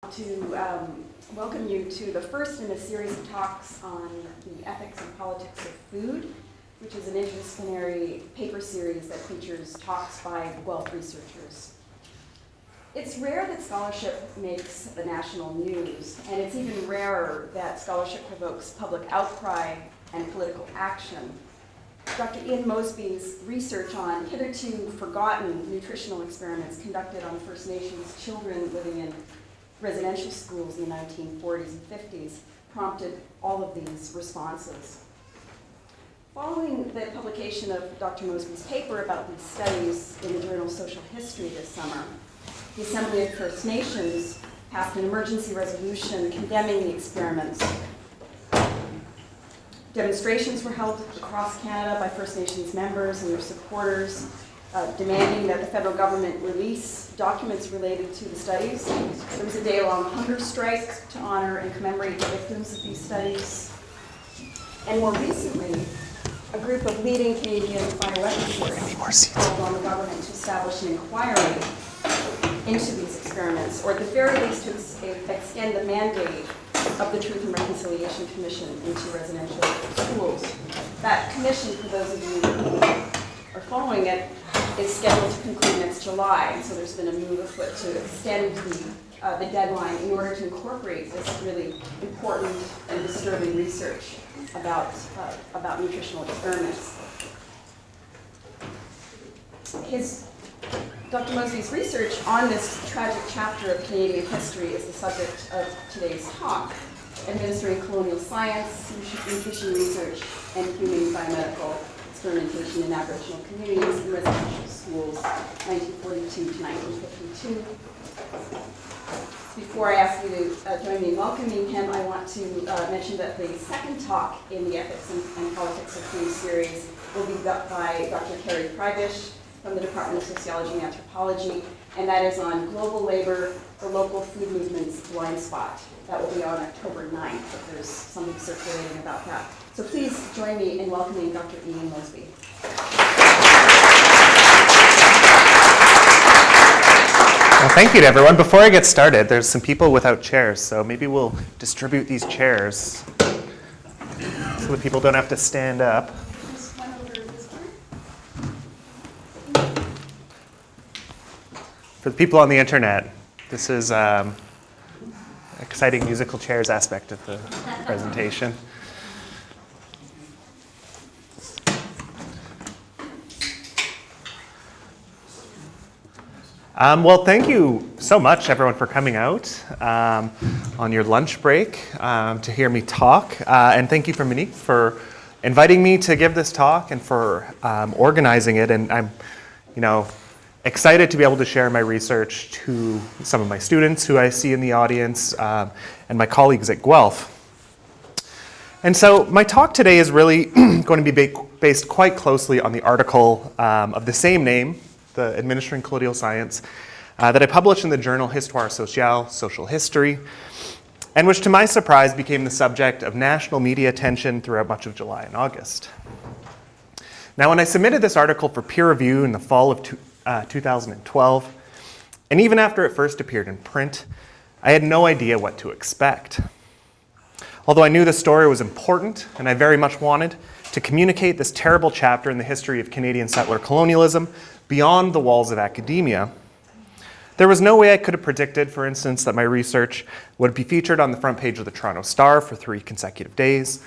To welcome you to the first in a series of talks on the ethics and politics of food, which is an interdisciplinary paper series that features talks by Guelph researchers. It's rare that scholarship makes the national news, and it's even rarer that scholarship provokes public outcry and political action. Dr. Ian Mosby's research on hitherto forgotten nutritional experiments conducted on First Nations children living in residential schools in the 1940s and 50s prompted all of these responses. Following the publication of Dr. Mosby's paper about these studies in the journal Social History this summer, the Assembly of First Nations passed an emergency resolution condemning the experiments. Demonstrations were held across Canada by First Nations members and their supporters, demanding that the federal government release documents related to the studies. There was a day-long hunger strike to honor and commemorate the victims of these studies. And more recently, a group of leading Canadian bioethicists called on the government to establish an inquiry into these experiments, or at the very least to extend the mandate of the Truth and Reconciliation Commission into residential schools. That commission, for those of you who are following it, is scheduled to conclude next July, and so there's been a move afoot to extend the deadline in order to incorporate this really important and disturbing research about nutritional experiments. Dr. Mosby's research on this tragic chapter of Canadian history is the subject of today's talk: Administering Colonial Science, Nutrition Research, and Human Biomedical Experimentation in Aboriginal Communities in Residential Schools, 1942 to 1952. Before I ask you to join me in welcoming him, I want to mention that the second talk in the Ethics and Politics of Food series will be by Dr. Carrie Prybish from the Department of Sociology and Anthropology, and that is on global labor, the local food movement's blind spot. That will be on October 9th, if there's something circulating about that. So please join me in welcoming Dr. Ian Mosby. Well, thank you to everyone. Before I get started, there's some people without chairs, so maybe we'll distribute these chairs so that people don't have to stand up. For the people on the internet, this is exciting musical chairs aspect of the presentation. Well, thank you so much, everyone, for coming out on your lunch break to hear me talk. And thank you for Monique for inviting me to give this talk and for organizing it. And I'm, excited to be able to share my research to some of my students who I see in the audience and my colleagues at Guelph. And so my talk today is really going to be based quite closely on the article of the same name, the Administering Colonial Science, that I published in the journal Histoire Sociale, Social History, and which to my surprise became the subject of national media attention throughout much of July and August. Now, when I submitted this article for peer review in the fall of 2012, and even after it first appeared in print, I had no idea what to expect. Although I knew the story was important, and I very much wanted to communicate this terrible chapter in the history of Canadian settler colonialism beyond the walls of academia, there was no way I could have predicted, for instance, that my research would be featured on the front page of the Toronto Star for 3 consecutive days,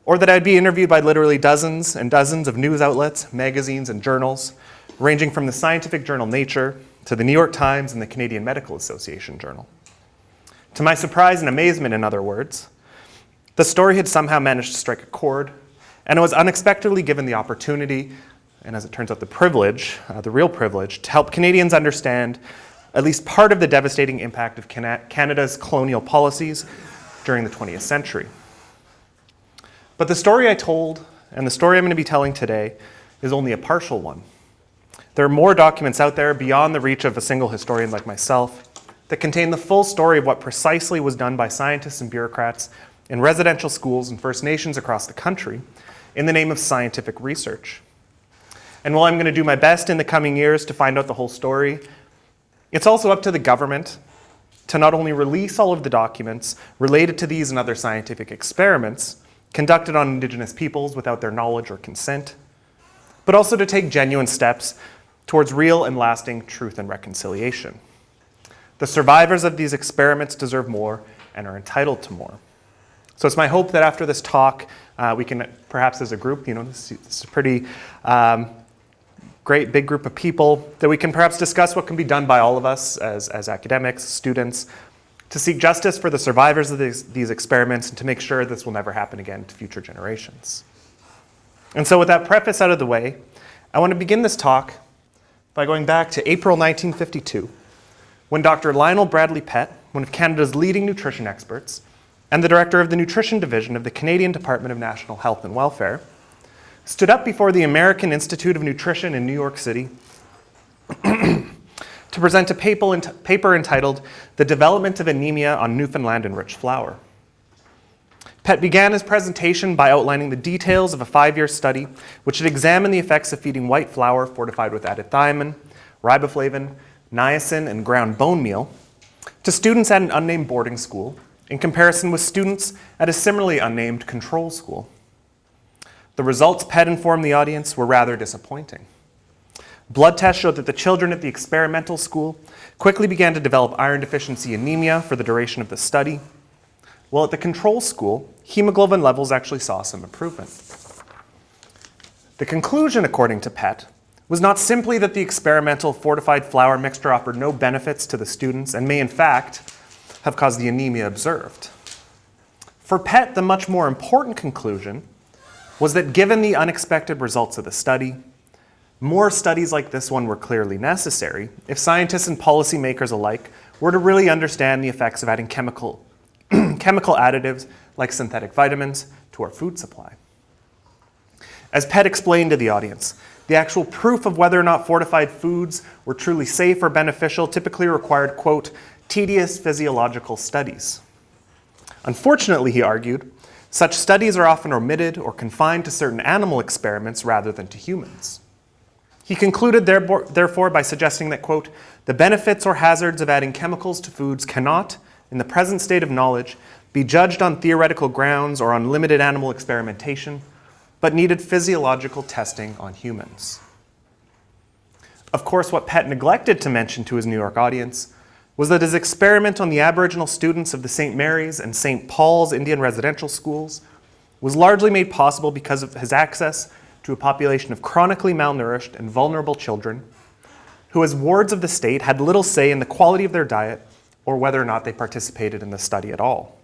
or that I'd be interviewed by literally dozens and dozens of news outlets, magazines, and journals, ranging from the scientific journal Nature to the New York Times and the Canadian Medical Association Journal. To my surprise and amazement, in other words, the story had somehow managed to strike a chord, and I was unexpectedly given the opportunity, and as it turns out the privilege, the real privilege, to help Canadians understand at least part of the devastating impact of Canada's colonial policies during the 20th century. But the story I told, and the story I'm going to be telling today, is only a partial one. There are more documents out there beyond the reach of a single historian like myself that contain the full story of what precisely was done by scientists and bureaucrats in residential schools and First Nations across the country in the name of scientific research. And while I'm going to do my best in the coming years to find out the whole story, it's also up to the government, to not only release all of the documents related to these and other scientific experiments conducted on Indigenous peoples without their knowledge or consent, but also to take genuine steps towards real and lasting truth and reconciliation. The survivors of these experiments deserve more and are entitled to more. So it's my hope that after this talk, we can perhaps as a group, this is a pretty great big group of people, that we can perhaps discuss what can be done by all of us as academics, students, to seek justice for the survivors of these experiments and to make sure this will never happen again to future generations. And so with that preface out of the way, I want to begin this talk by going back to April 1952, when Dr. Lionel Bradley Pett, one of Canada's leading nutrition experts, and the director of the Nutrition Division of the Canadian Department of National Health and Welfare, stood up before the American Institute of Nutrition in New York City to present a paper entitled "The Development of Anemia on Newfoundland Enriched Flour." Pett began his presentation by outlining the details of a 5-year study which had examined the effects of feeding white flour fortified with added thiamine, riboflavin, niacin, and ground bone meal to students at an unnamed boarding school in comparison with students at a similarly unnamed control school. The results, Pett informed the audience, were rather disappointing. Blood tests showed that the children at the experimental school quickly began to develop iron deficiency anemia for the duration of the study, while at the control school, hemoglobin levels actually saw some improvement. The conclusion, according to Pett, was not simply that the experimental fortified flour mixture offered no benefits to the students and may in fact have caused the anemia observed. For Pett, the much more important conclusion was that given the unexpected results of the study, more studies like this one were clearly necessary if scientists and policymakers alike were to really understand the effects of adding chemical additives like synthetic vitamins to our food supply. As Pett explained to the audience, the actual proof of whether or not fortified foods were truly safe or beneficial typically required, quote, tedious physiological studies. Unfortunately, he argued, such studies are often omitted or confined to certain animal experiments rather than to humans. He concluded therefore by suggesting that, quote, the benefits or hazards of adding chemicals to foods cannot, in the present state of knowledge, be judged on theoretical grounds or on limited animal experimentation, but needed physiological testing on humans. Of course, what Pett neglected to mention to his New York audience was that his experiment on the Aboriginal students of the St. Mary's and St. Paul's Indian residential schools was largely made possible because of his access to a population of chronically malnourished and vulnerable children who, as wards of the state, had little say in the quality of their diet or whether or not they participated in the study at all.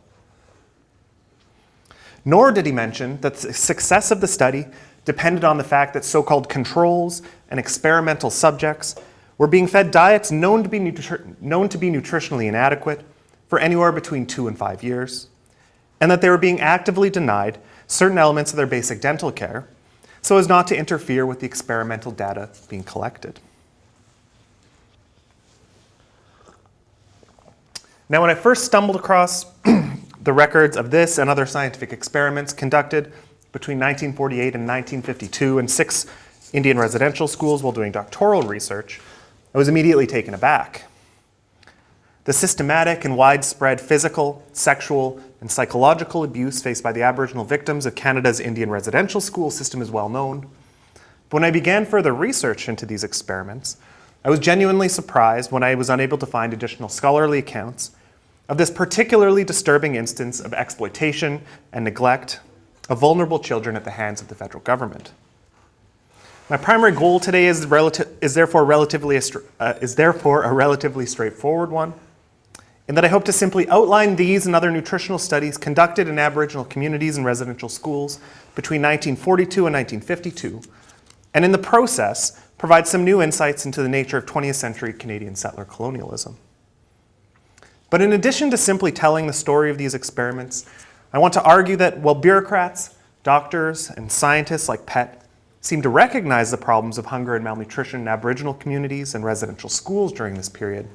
Nor did he mention that the success of the study depended on the fact that so-called controls and experimental subjects were being fed diets known to be nutritionally inadequate for anywhere between 2 and 5 years, and that they were being actively denied certain elements of their basic dental care so as not to interfere with the experimental data being collected. Now, when I first stumbled across the records of this and other scientific experiments conducted between 1948 and 1952 in 6 Indian residential schools while doing doctoral research, I was immediately taken aback. The systematic and widespread physical, sexual, and psychological abuse faced by the Aboriginal victims of Canada's Indian residential school system is well known. But when I began further research into these experiments, I was genuinely surprised when I was unable to find additional scholarly accounts of this particularly disturbing instance of exploitation and neglect of vulnerable children at the hands of the federal government. My primary goal today is therefore a relatively straightforward one, in that I hope to simply outline these and other nutritional studies conducted in Aboriginal communities and residential schools between 1942 and 1952, and in the process, provide some new insights into the nature of 20th century Canadian settler colonialism. But in addition to simply telling the story of these experiments, I want to argue that while bureaucrats, doctors, and scientists like Pett seem to recognize the problems of hunger and malnutrition in Aboriginal communities and residential schools during this period,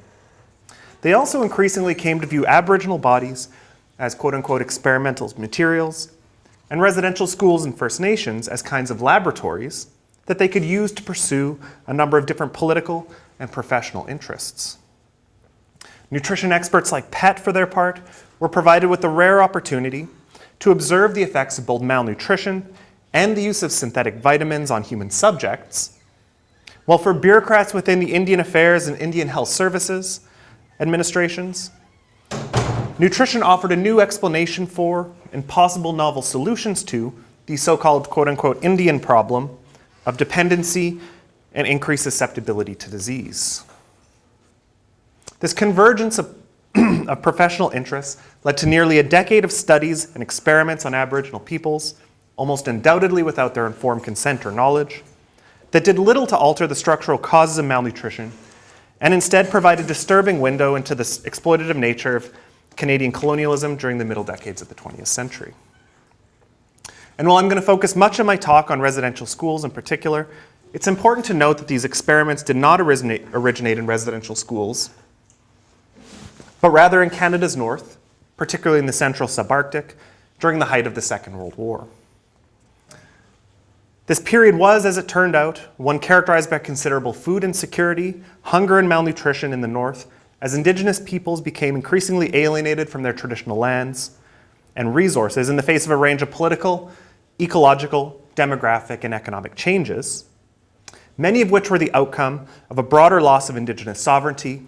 they also increasingly came to view Aboriginal bodies as quote-unquote experimental materials, and residential schools and First Nations as kinds of laboratories that they could use to pursue a number of different political and professional interests. Nutrition experts like Dept, for their part, were provided with the rare opportunity to observe the effects of both malnutrition and the use of synthetic vitamins on human subjects, while for bureaucrats within the Indian Affairs and Indian Health Services administrations, nutrition offered a new explanation for and possible novel solutions to the so-called quote-unquote Indian problem of dependency and increased susceptibility to disease. This convergence of professional interests led to nearly a decade of studies and experiments on Aboriginal peoples, almost undoubtedly without their informed consent or knowledge, that did little to alter the structural causes of malnutrition and instead provide a disturbing window into the exploitative nature of Canadian colonialism during the middle decades of the 20th century. And while I'm going to focus much of my talk on residential schools in particular, it's important to note that these experiments did not originate in residential schools, but rather in Canada's north, particularly in the central subarctic, during the height of the Second World War. This period was, as it turned out, one characterized by considerable food insecurity, hunger and malnutrition in the north, as Indigenous peoples became increasingly alienated from their traditional lands and resources in the face of a range of political, ecological, demographic, and economic changes, many of which were the outcome of a broader loss of Indigenous sovereignty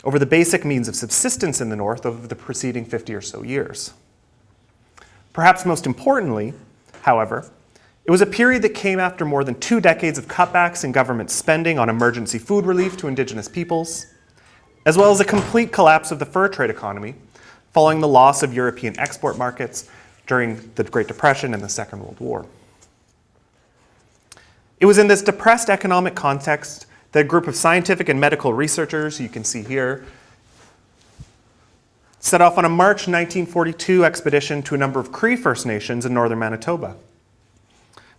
over the basic means of subsistence in the north over the preceding 50 or so years. Perhaps most importantly, however, it was a period that came after more than 2 decades of cutbacks in government spending on emergency food relief to Indigenous peoples, as well as a complete collapse of the fur trade economy following the loss of European export markets during the Great Depression and the Second World War. It was in this depressed economic context that a group of scientific and medical researchers, you can see here, set off on a March 1942 expedition to a number of Cree First Nations in northern Manitoba.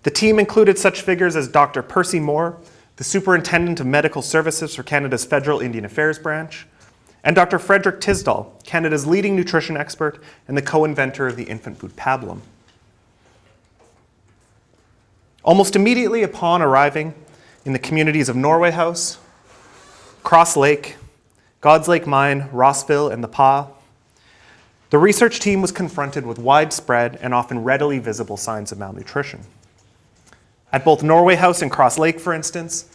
The team included such figures as Dr. Percy Moore, the Superintendent of Medical Services for Canada's Federal Indian Affairs Branch, and Dr. Frederick Tisdall, Canada's leading nutrition expert and the co-inventor of the infant food pablum. Almost immediately upon arriving in the communities of Norway House, Cross Lake, God's Lake Mine, Rossville, and the Pa, the research team was confronted with widespread and often readily visible signs of malnutrition. At both Norway House and Cross Lake, for instance,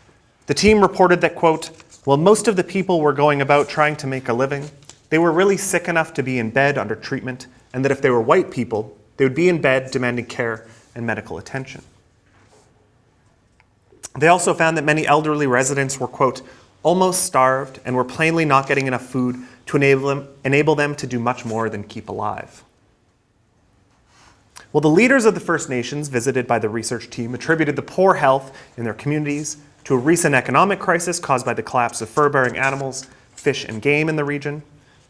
the team reported that, quote, while most of the people were going about trying to make a living, they were really sick enough to be in bed under treatment, and that if they were white people, they would be in bed demanding care and medical attention. They also found that many elderly residents were, quote, almost starved and were plainly not getting enough food to enable them to do much more than keep alive. Well, the leaders of the First Nations visited by the research team attributed the poor health in their communities to a recent economic crisis caused by the collapse of fur-bearing animals, fish, and game in the region,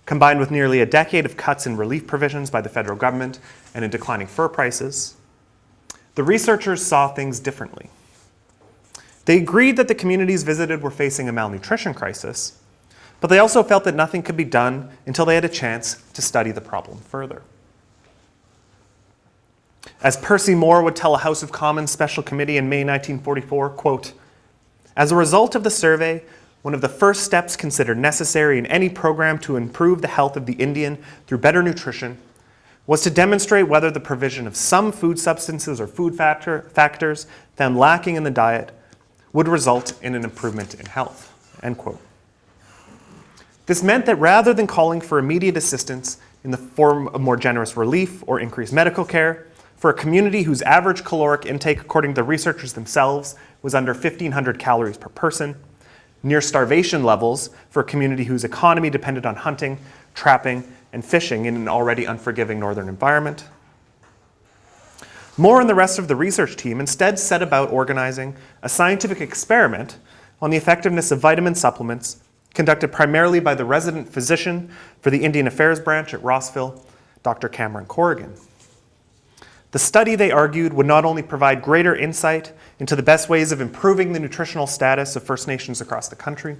combined with nearly a decade of cuts in relief provisions by the federal government and in declining fur prices. The researchers saw things differently. They agreed that the communities visited were facing a malnutrition crisis, but they also felt that nothing could be done until they had a chance to study the problem further. As Percy Moore would tell a House of Commons special committee in May 1944, quote, as a result of the survey, one of the first steps considered necessary in any program to improve the health of the Indian through better nutrition was to demonstrate whether the provision of some food substances or food factors found lacking in the diet would result in an improvement in health, end quote. This meant that rather than calling for immediate assistance in the form of more generous relief or increased medical care, for a community whose average caloric intake, according to the researchers themselves, was under 1,500 calories per person, near starvation levels for a community whose economy depended on hunting, trapping, and fishing in an already unforgiving northern environment. Moore and the rest of the research team instead set about organizing a scientific experiment on the effectiveness of vitamin supplements conducted primarily by the resident physician for the Indian Affairs Branch at Rossville, Dr. Cameron Corrigan. The study, they argued, would not only provide greater insight into the best ways of improving the nutritional status of First Nations across the country,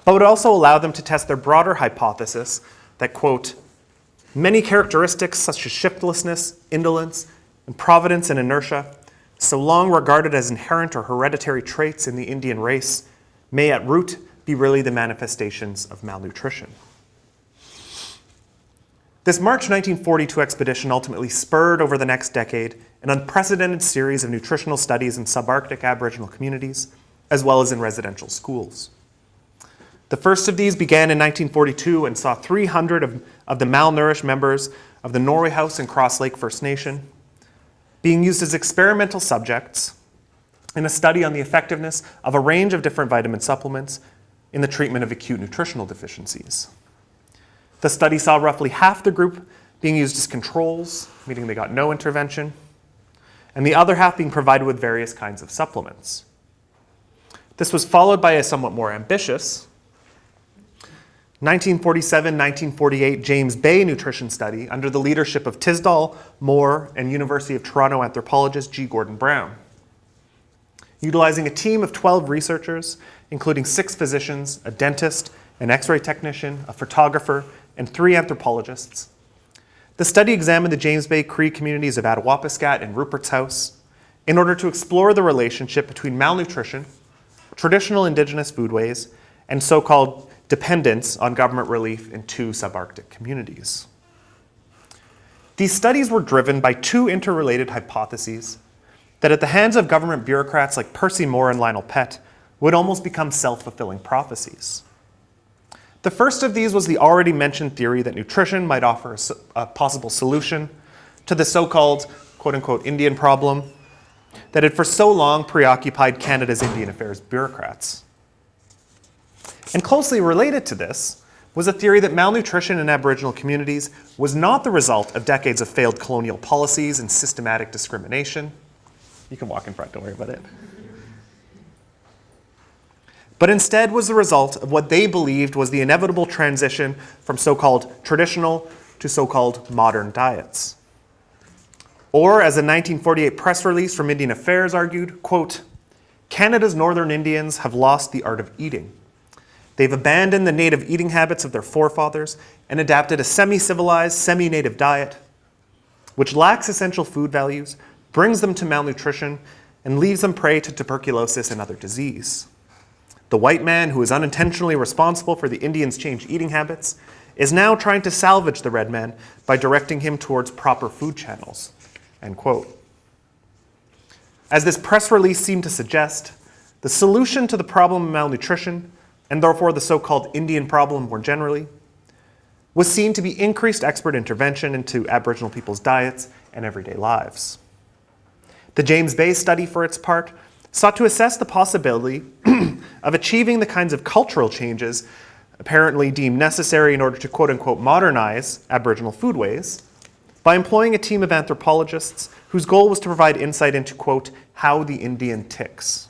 but would also allow them to test their broader hypothesis that, quote, many characteristics such as shiftlessness, indolence, and providence and inertia, so long regarded as inherent or hereditary traits in the Indian race, may at root be really the manifestations of malnutrition, This March 1942 expedition ultimately spurred over the next decade an unprecedented series of nutritional studies in subarctic Aboriginal communities, as well as in residential schools. The first of these began in 1942 and saw 300 of the malnourished members of the Norway House and Cross Lake First Nation being used as experimental subjects in a study on the effectiveness of a range of different vitamin supplements in the treatment of acute nutritional deficiencies. The study saw roughly half the group being used as controls, meaning they got no intervention, and the other half being provided with various kinds of supplements. This was followed by a somewhat more ambitious 1947-1948 James Bay nutrition study under the leadership of Tisdall, Moore, and University of Toronto anthropologist G. Gordon Brown. Utilizing a team of 12 researchers, including 6 physicians, a dentist, an X-ray technician, a photographer, and 3 anthropologists, the study examined the James Bay Cree communities of Attawapiskat and Rupert's House in order to explore the relationship between malnutrition, traditional indigenous foodways, and so-called dependence on government relief in 2 subarctic communities. These studies were driven by 2 interrelated hypotheses that at the hands of government bureaucrats like Percy Moore and Lionel Pett would almost become self-fulfilling prophecies. The first of these was the already mentioned theory that nutrition might offer a possible solution to the so-called, quote-unquote, Indian problem that had for so long preoccupied Canada's Indian Affairs bureaucrats. And closely related to this was a theory that malnutrition in Aboriginal communities was not the result of decades of failed colonial policies and systematic discrimination. You can walk in front, don't worry about it. But instead was the result of what they believed was the inevitable transition from so-called traditional to so-called modern diets. Or, as a 1948 press release from Indian Affairs argued, quote, Canada's northern Indians have lost the art of eating. They've abandoned the native eating habits of their forefathers and adapted a semi-civilized, semi-native diet, which lacks essential food values, brings them to malnutrition, and leaves them prey to tuberculosis and other disease. The white man, who is unintentionally responsible for the Indians' changed eating habits, is now trying to salvage the red man by directing him towards proper food channels, end quote. As this press release seemed to suggest, the solution to the problem of malnutrition, and therefore the so-called Indian problem more generally, was seen to be increased expert intervention into Aboriginal people's diets and everyday lives. The James Bay study, for its part, sought to assess the possibility of achieving the kinds of cultural changes apparently deemed necessary in order to quote-unquote modernize Aboriginal foodways by employing a team of anthropologists whose goal was to provide insight into, quote, how the Indian ticks.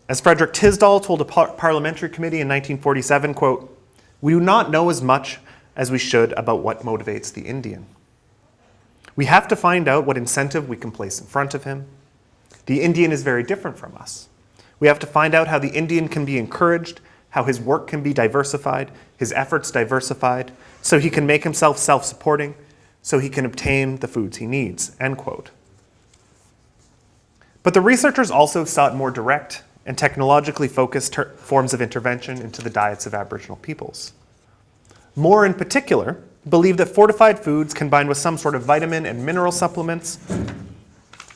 As Frederick Tisdall told a parliamentary committee in 1947, quote, we do not know as much as we should about what motivates the Indian. We have to find out what incentive we can place in front of him. The Indian is very different from us. We have to find out how the Indian can be encouraged, how his work can be diversified, his efforts diversified, so he can make himself self-supporting, so he can obtain the foods he needs, end quote. But the researchers also sought more direct and technologically focused forms of intervention into the diets of Aboriginal peoples. Moore, in particular, believed that fortified foods combined with some sort of vitamin and mineral supplements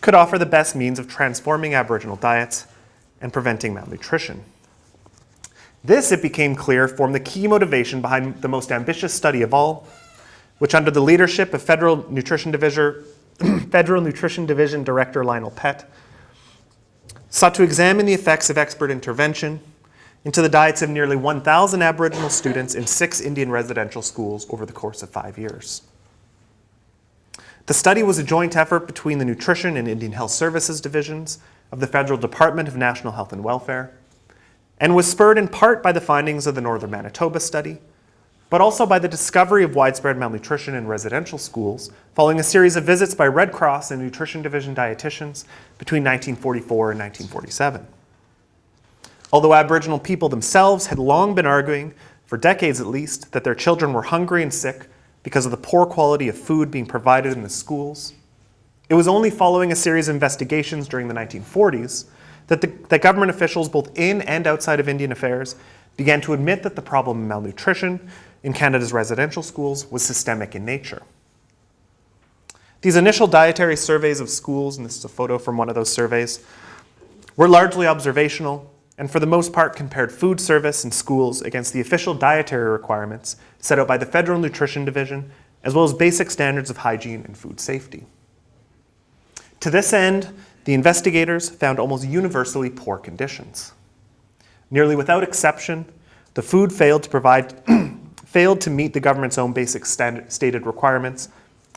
could offer the best means of transforming Aboriginal diets and preventing malnutrition. This, it became clear, formed the key motivation behind the most ambitious study of all, which under the leadership of Federal Nutrition Division Director Lionel Pett, sought to examine the effects of expert intervention into the diets of nearly 1,000 Aboriginal students in 6 Indian residential schools over the course of 5 years. The study was a joint effort between the Nutrition and Indian Health Services divisions of the Federal Department of National Health and Welfare, and was spurred in part by the findings of the Northern Manitoba study, but also by the discovery of widespread malnutrition in residential schools following a series of visits by Red Cross and Nutrition Division dietitians between 1944 and 1947. Although Aboriginal people themselves had long been arguing, for decades at least, that their children were hungry and sick because of the poor quality of food being provided in the schools, it was only following a series of investigations during the 1940s that government officials both in and outside of Indian Affairs began to admit that the problem of malnutrition in Canada's residential schools was systemic in nature. These initial dietary surveys of schools, and this is a photo from one of those surveys, were largely observational and for the most part compared food service in schools against the official dietary requirements set out by the Federal Nutrition Division, as well as basic standards of hygiene and food safety. To this end, the investigators found almost universally poor conditions. Nearly without exception, the food failed to meet the government's own basic stated requirements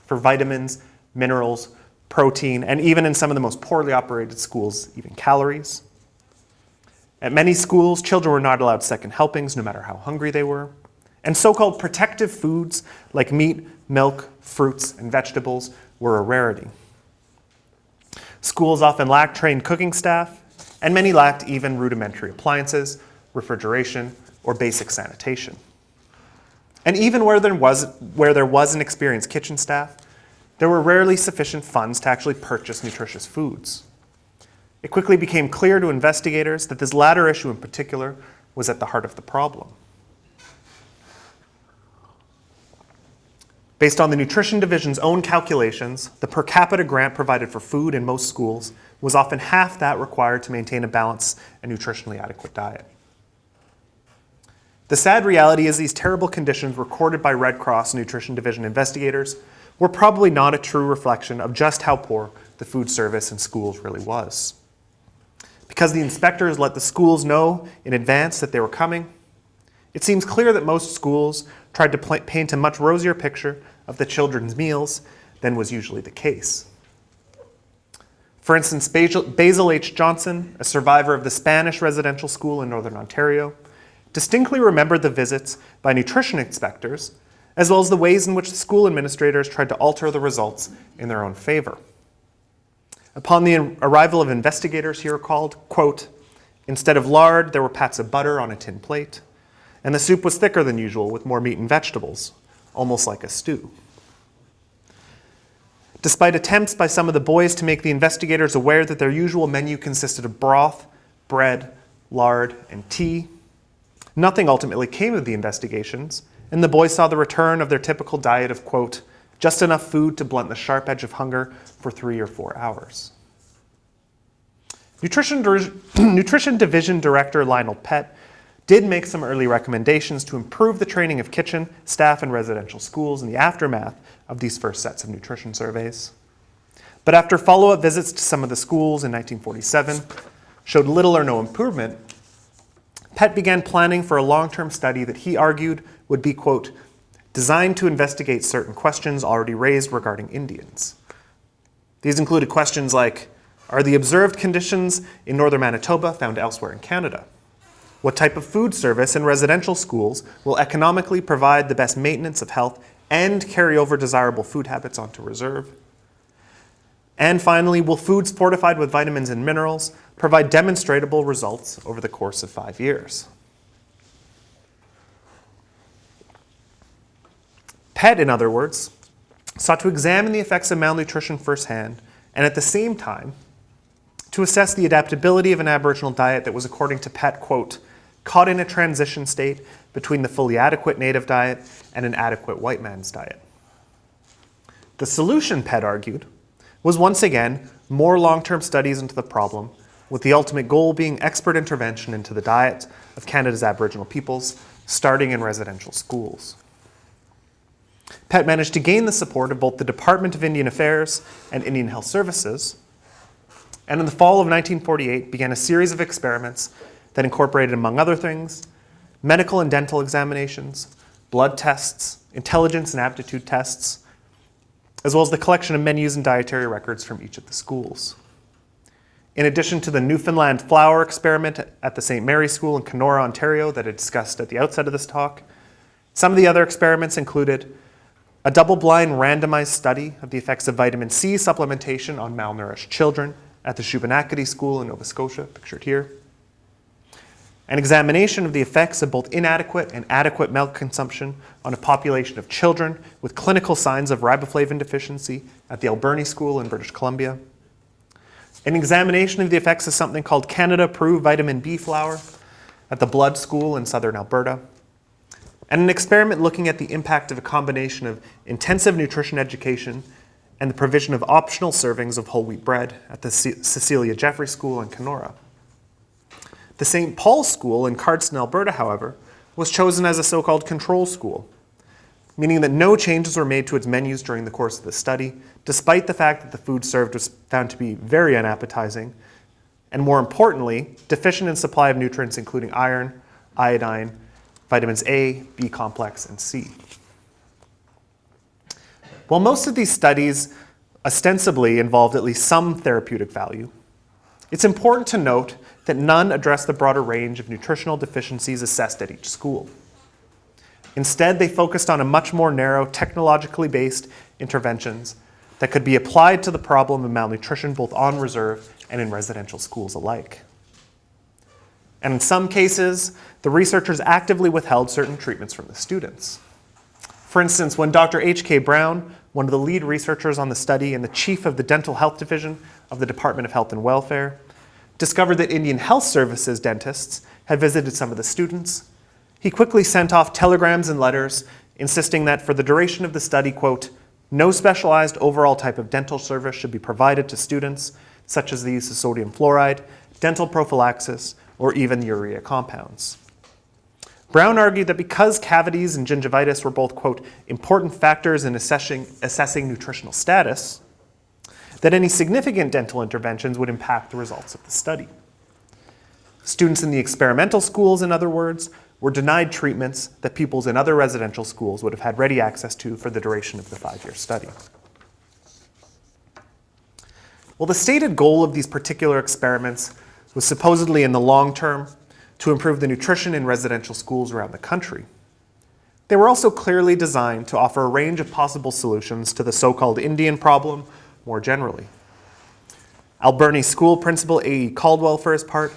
for vitamins, minerals, protein, and even in some of the most poorly operated schools, even calories. At many schools, children were not allowed second helpings, no matter how hungry they were. And so-called protective foods like meat, milk, fruits, and vegetables were a rarity. Schools often lacked trained cooking staff, and many lacked even rudimentary appliances, refrigeration, or basic sanitation. And even where there was an experienced kitchen staff, there were rarely sufficient funds to actually purchase nutritious foods. It quickly became clear to investigators that this latter issue in particular was at the heart of the problem. Based on the Nutrition Division's own calculations, the per capita grant provided for food in most schools was often half that required to maintain a balanced and nutritionally adequate diet. The sad reality is these terrible conditions recorded by Red Cross Nutrition Division investigators were probably not a true reflection of just how poor the food service in schools really was. Because the inspectors let the schools know in advance that they were coming, it seems clear that most schools tried to paint a much rosier picture of the children's meals than was usually the case. For instance, Basil H. Johnson, a survivor of the Spanish residential school in Northern Ontario, distinctly remembered the visits by nutrition inspectors, as well as the ways in which the school administrators tried to alter the results in their own favor. Upon the arrival of investigators, he recalled, quote, "Instead of lard, there were pats of butter on a tin plate, and the soup was thicker than usual with more meat and vegetables, almost like a stew." Despite attempts by some of the boys to make the investigators aware that their usual menu consisted of broth, bread, lard, and tea, nothing ultimately came of the investigations, and the boys saw the return of their typical diet of, quote, "just enough food to blunt the sharp edge of hunger for 3 or 4 hours." Nutrition Division Director Lionel Pett did make some early recommendations to improve the training of kitchen staff in residential schools in the aftermath of these first sets of nutrition surveys. But after follow-up visits to some of the schools in 1947 showed little or no improvement, Pett began planning for a long-term study that he argued would be, quote, "designed to investigate certain questions already raised regarding Indians." These included questions like, are the observed conditions in northern Manitoba found elsewhere in Canada? What type of food service in residential schools will economically provide the best maintenance of health and carry over desirable food habits onto reserve? And finally, will foods fortified with vitamins and minerals provide demonstrable results over the course of 5 years? Pett, in other words, sought to examine the effects of malnutrition firsthand and at the same time to assess the adaptability of an Aboriginal diet that was, according to Pett, quote, "caught in a transition state between the fully adequate native diet and an adequate white man's diet." The solution, Pett argued, was once again more long-term studies into the problem, with the ultimate goal being expert intervention into the diet of Canada's Aboriginal peoples, starting in residential schools. Pett managed to gain the support of both the Department of Indian Affairs and Indian Health Services, and in the fall of 1948 began a series of experiments that incorporated, among other things, medical and dental examinations, blood tests, intelligence and aptitude tests, as well as the collection of menus and dietary records from each of the schools. In addition to the Newfoundland flour experiment at the St. Mary's School in Kenora, Ontario that I discussed at the outset of this talk, some of the other experiments included a double-blind randomized study of the effects of vitamin C supplementation on malnourished children at the Shubenacadie School in Nova Scotia, pictured here, an examination of the effects of both inadequate and adequate milk consumption on a population of children with clinical signs of riboflavin deficiency at the Alberni School in British Columbia, an examination of the effects of something called Canada-approved vitamin B flour at the Blood School in southern Alberta, and an experiment looking at the impact of a combination of intensive nutrition education and the provision of optional servings of whole wheat bread at the Cecilia Jeffrey School in Kenora. The St. Paul's School in Cardston, Alberta, however, was chosen as a so-called control school, meaning that no changes were made to its menus during the course of the study, despite the fact that the food served was found to be very unappetizing, and more importantly, deficient in supply of nutrients including iron, iodine, vitamins A, B complex, and C. While most of these studies ostensibly involved at least some therapeutic value, it's important to note that none address the broader range of nutritional deficiencies assessed at each school. Instead, they focused on a much more narrow, technologically based interventions that could be applied to the problem of malnutrition both on reserve and in residential schools alike. And in some cases, the researchers actively withheld certain treatments from the students. For instance, when Dr. H.K. Brown, one of the lead researchers on the study and the chief of the Dental Health Division of the Department of Health and Welfare, discovered that Indian Health Services dentists had visited some of the students, he quickly sent off telegrams and letters insisting that for the duration of the study, quote, no specialized overall type of dental service should be provided to students, such as the use of sodium fluoride, dental prophylaxis, or even urea compounds. Brown argued that because cavities and gingivitis were both, quote, important factors in assessing nutritional status, that any significant dental interventions would impact the results of the study. Students in the experimental schools, in other words, were denied treatments that pupils in other residential schools would have had ready access to for the duration of the 5-year study. Well, the stated goal of these particular experiments was supposedly in the long term to improve the nutrition in residential schools around the country. They were also clearly designed to offer a range of possible solutions to the so-called Indian problem more generally. Alberni School Principal A.E. Caldwell, for his part,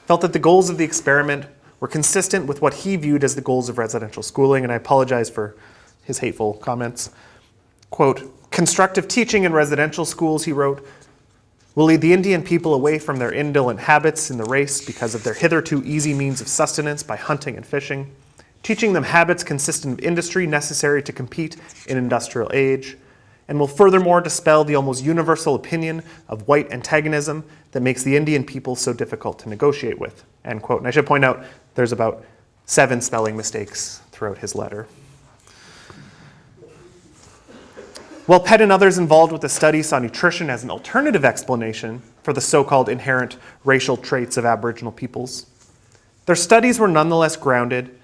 felt that the goals of the experiment were consistent with what he viewed as the goals of residential schooling, and I apologize for his hateful comments. Quote, constructive teaching in residential schools, he wrote, will lead the Indian people away from their indolent habits in the race because of their hitherto easy means of sustenance by hunting and fishing, teaching them habits consistent of industry necessary to compete in industrial age, and will furthermore dispel the almost universal opinion of white antagonism that makes the Indian people so difficult to negotiate with, end quote. And I should point out, there's about 7 spelling mistakes throughout his letter. While Pett and others involved with the study saw nutrition as an alternative explanation for the so-called inherent racial traits of Aboriginal peoples, their studies were nonetheless grounded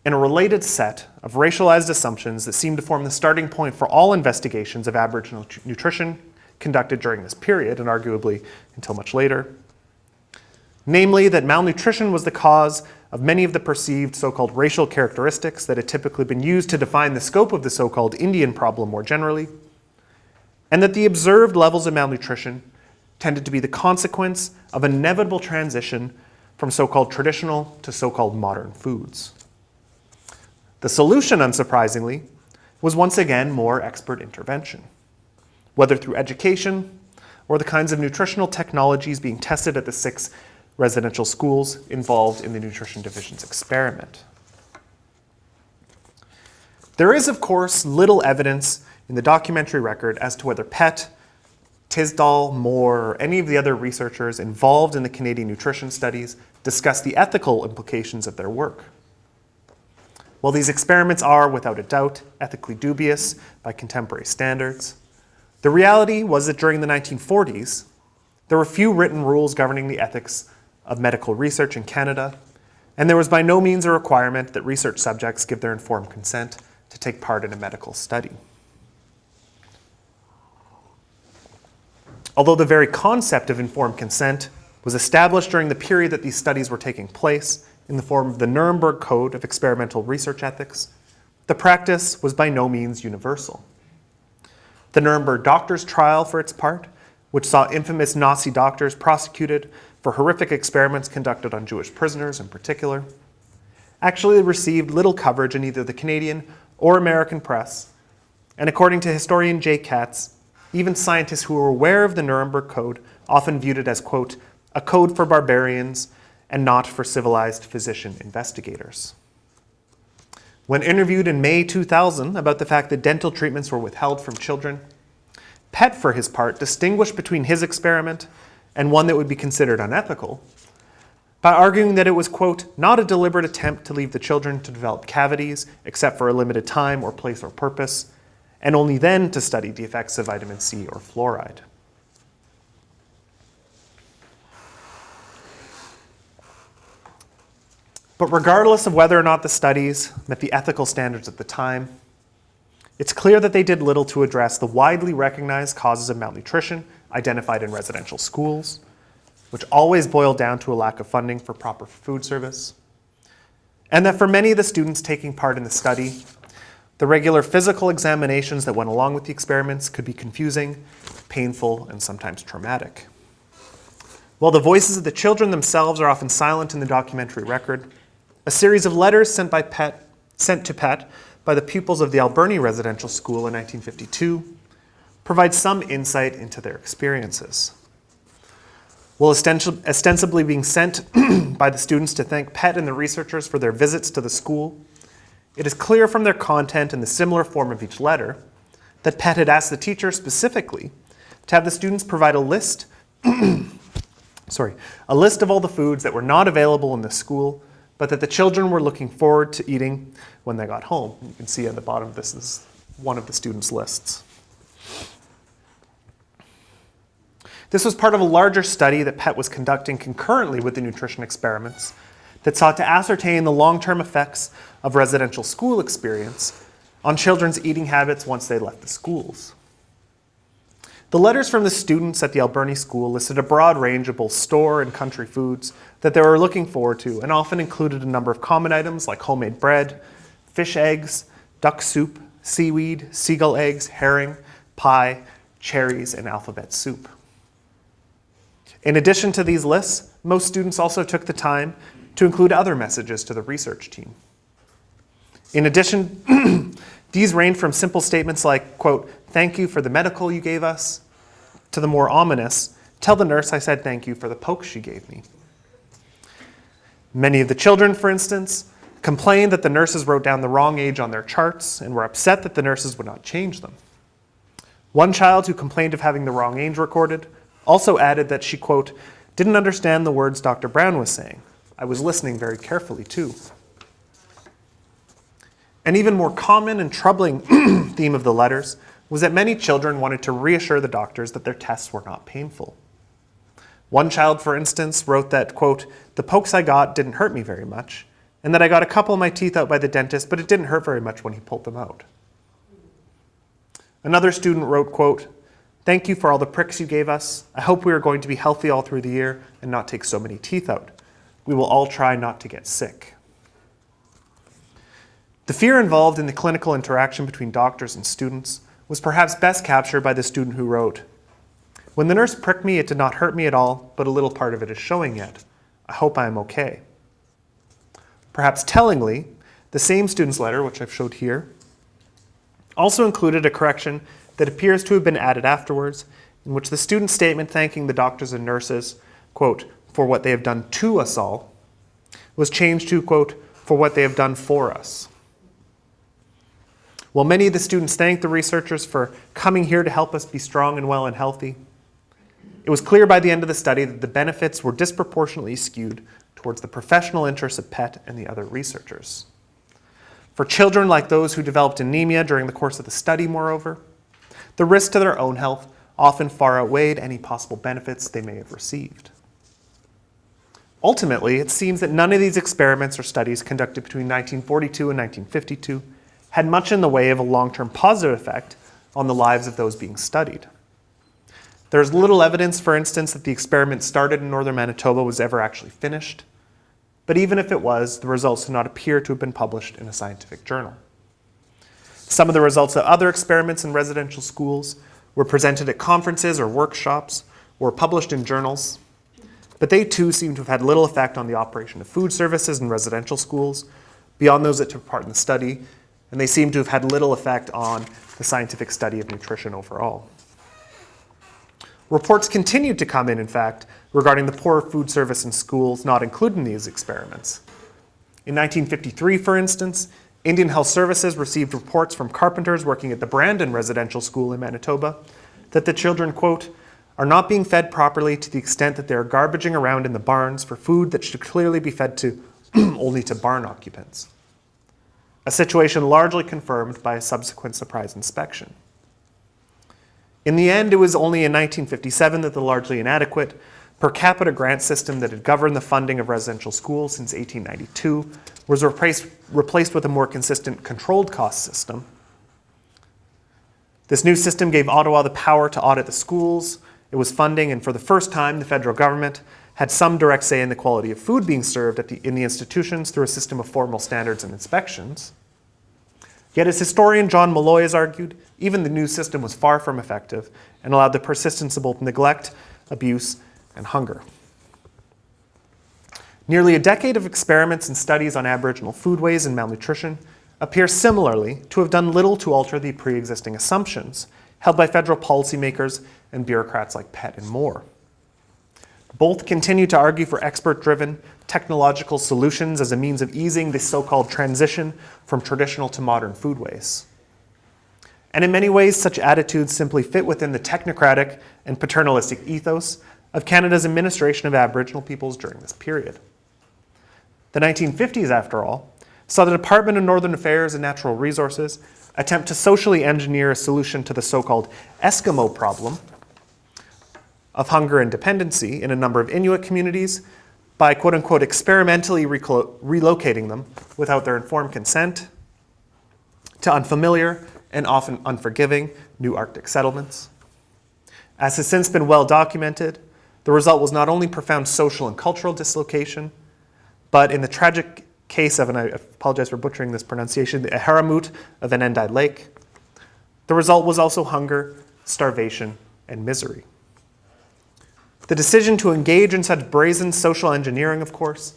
in a related set of racialized assumptions that seemed to form the starting point for all investigations of Aboriginal nutrition conducted during this period, and arguably until much later. Namely, that malnutrition was the cause of many of the perceived so-called racial characteristics that had typically been used to define the scope of the so-called Indian problem more generally, and that the observed levels of malnutrition tended to be the consequence of an inevitable transition from so-called traditional to so-called modern foods. The solution, unsurprisingly, was once again more expert intervention, whether through education or the kinds of nutritional technologies being tested at the 6 residential schools involved in the Nutrition Division's experiment. There is, of course, little evidence in the documentary record as to whether Pett, Tisdall, Moore, or any of the other researchers involved in the Canadian nutrition studies discussed the ethical implications of their work. While these experiments are, without a doubt, ethically dubious by contemporary standards, the reality was that during the 1940s, there were few written rules governing the ethics of medical research in Canada, and there was by no means a requirement that research subjects give their informed consent to take part in a medical study. Although the very concept of informed consent was established during the period that these studies were taking place in the form of the Nuremberg Code of Experimental Research Ethics, the practice was by no means universal. The Nuremberg doctors' trial, for its part, which saw infamous Nazi doctors prosecuted for horrific experiments conducted on Jewish prisoners in particular, actually received little coverage in either the Canadian or American press, and according to historian Jay Katz, even scientists who were aware of the Nuremberg Code often viewed it as, quote, a code for barbarians and not for civilized physician investigators. When interviewed in May 2000 about the fact that dental treatments were withheld from children, Pett, for his part, distinguished between his experiment and one that would be considered unethical by arguing that it was, quote, not a deliberate attempt to leave the children to develop cavities except for a limited time or place or purpose, and only then to study the effects of vitamin C or fluoride. But regardless of whether or not the studies met the ethical standards at the time, it's clear that they did little to address the widely recognized causes of malnutrition identified in residential schools, which always boiled down to a lack of funding for proper food service, and that for many of the students taking part in the study, the regular physical examinations that went along with the experiments could be confusing, painful, and sometimes traumatic. While the voices of the children themselves are often silent in the documentary record, a series of letters sent to Pett by the pupils of the Alberni residential school in 1952 provide some insight into their experiences. While ostensibly being sent by the students to thank Pett and the researchers for their visits to the school, it is clear from their content and the similar form of each letter that Pett had asked the teacher specifically to have the students provide a list of all the foods that were not available in the school, but that the children were looking forward to eating when they got home. You can see at the bottom, this is one of the students' lists. This was part of a larger study that Pett was conducting concurrently with the nutrition experiments that sought to ascertain the long-term effects of residential school experience on children's eating habits once they left the schools. The letters from the students at the Alberni school listed a broad range of both store and country foods that they were looking forward to, and often included a number of common items like homemade bread, fish eggs, duck soup, seaweed, seagull eggs, herring, pie, cherries, and alphabet soup. In addition to these lists, most students also took the time to include other messages to the research team. In addition, these range from simple statements like, quote, thank you for the medical you gave us, to the more ominous, tell the nurse I said thank you for the poke she gave me. Many of the children, for instance, complained that the nurses wrote down the wrong age on their charts and were upset that the nurses would not change them. One child who complained of having the wrong age recorded also added that she, quote, didn't understand the words Dr. Brown was saying. I was listening very carefully too. An even more common and troubling theme of the letters was that many children wanted to reassure the doctors that their tests were not painful. One child, for instance, wrote that, quote, the pokes I got didn't hurt me very much, and that I got a couple of my teeth out by the dentist, but it didn't hurt very much when he pulled them out. Another student wrote, quote, thank you for all the pricks you gave us. I hope we are going to be healthy all through the year and not take so many teeth out. We will all try not to get sick. The fear involved in the clinical interaction between doctors and students was perhaps best captured by the student who wrote, when the nurse pricked me, it did not hurt me at all, but a little part of it is showing yet. I hope I am okay. Perhaps tellingly, the same student's letter, which I've showed here, also included a correction that appears to have been added afterwards, in which the student's statement thanking the doctors and nurses, quote, for what they have done to us all, was changed to, quote, for what they have done for us. While many of the students thanked the researchers for coming here to help us be strong and well and healthy, it was clear by the end of the study that the benefits were disproportionately skewed towards the professional interests of Pett and the other researchers. For children like those who developed anemia during the course of the study, moreover, the risk to their own health often far outweighed any possible benefits they may have received. Ultimately, it seems that none of these experiments or studies conducted between 1942 and 1952 had much in the way of a long-term positive effect on the lives of those being studied. There's little evidence, for instance, that the experiment started in northern Manitoba was ever actually finished, but even if it was, the results do not appear to have been published in a scientific journal. Some of the results of other experiments in residential schools were presented at conferences or workshops or published in journals, but they too seem to have had little effect on the operation of food services in residential schools beyond those that took part in the study, and they seem to have had little effect on the scientific study of nutrition overall. Reports continued to come in fact, regarding the poor food service in schools not included in these experiments. In 1953, for instance, Indian Health Services received reports from carpenters working at the Brandon Residential School in Manitoba that the children, quote, are not being fed properly to the extent that they are garbaging around in the barns for food that should clearly be fed to only to barn occupants. A situation largely confirmed by a subsequent surprise inspection. In the end, it was only in 1957 that the largely inadequate per capita grant system that had governed the funding of residential schools since 1892 was replaced with a more consistent controlled cost system. This new system gave Ottawa the power to audit the schools it was funding, and for the first time, the federal government had some direct say in the quality of food being served in the institutions through a system of formal standards and inspections. Yet, as historian John Malloy has argued, even the new system was far from effective and allowed the persistence of both neglect, abuse, and hunger. Nearly a decade of experiments and studies on Aboriginal foodways and malnutrition appear similarly to have done little to alter the pre-existing assumptions held by federal policymakers and bureaucrats like Pett and Moore. Both continue to argue for expert-driven technological solutions as a means of easing the so-called transition from traditional to modern foodways. And in many ways, such attitudes simply fit within the technocratic and paternalistic ethos of Canada's administration of Aboriginal peoples during this period. The 1950s, after all, saw the Department of Northern Affairs and Natural Resources attempt to socially engineer a solution to the so-called Eskimo problem of hunger and dependency in a number of Inuit communities by quote-unquote experimentally relocating them without their informed consent to unfamiliar and often unforgiving new Arctic settlements. As has since been well documented, the result was not only profound social and cultural dislocation, but in the tragic case of, and I apologize for butchering this pronunciation, the Aharamut of Enendai Lake, the result was also hunger, starvation, and misery. The decision to engage in such brazen social engineering, of course,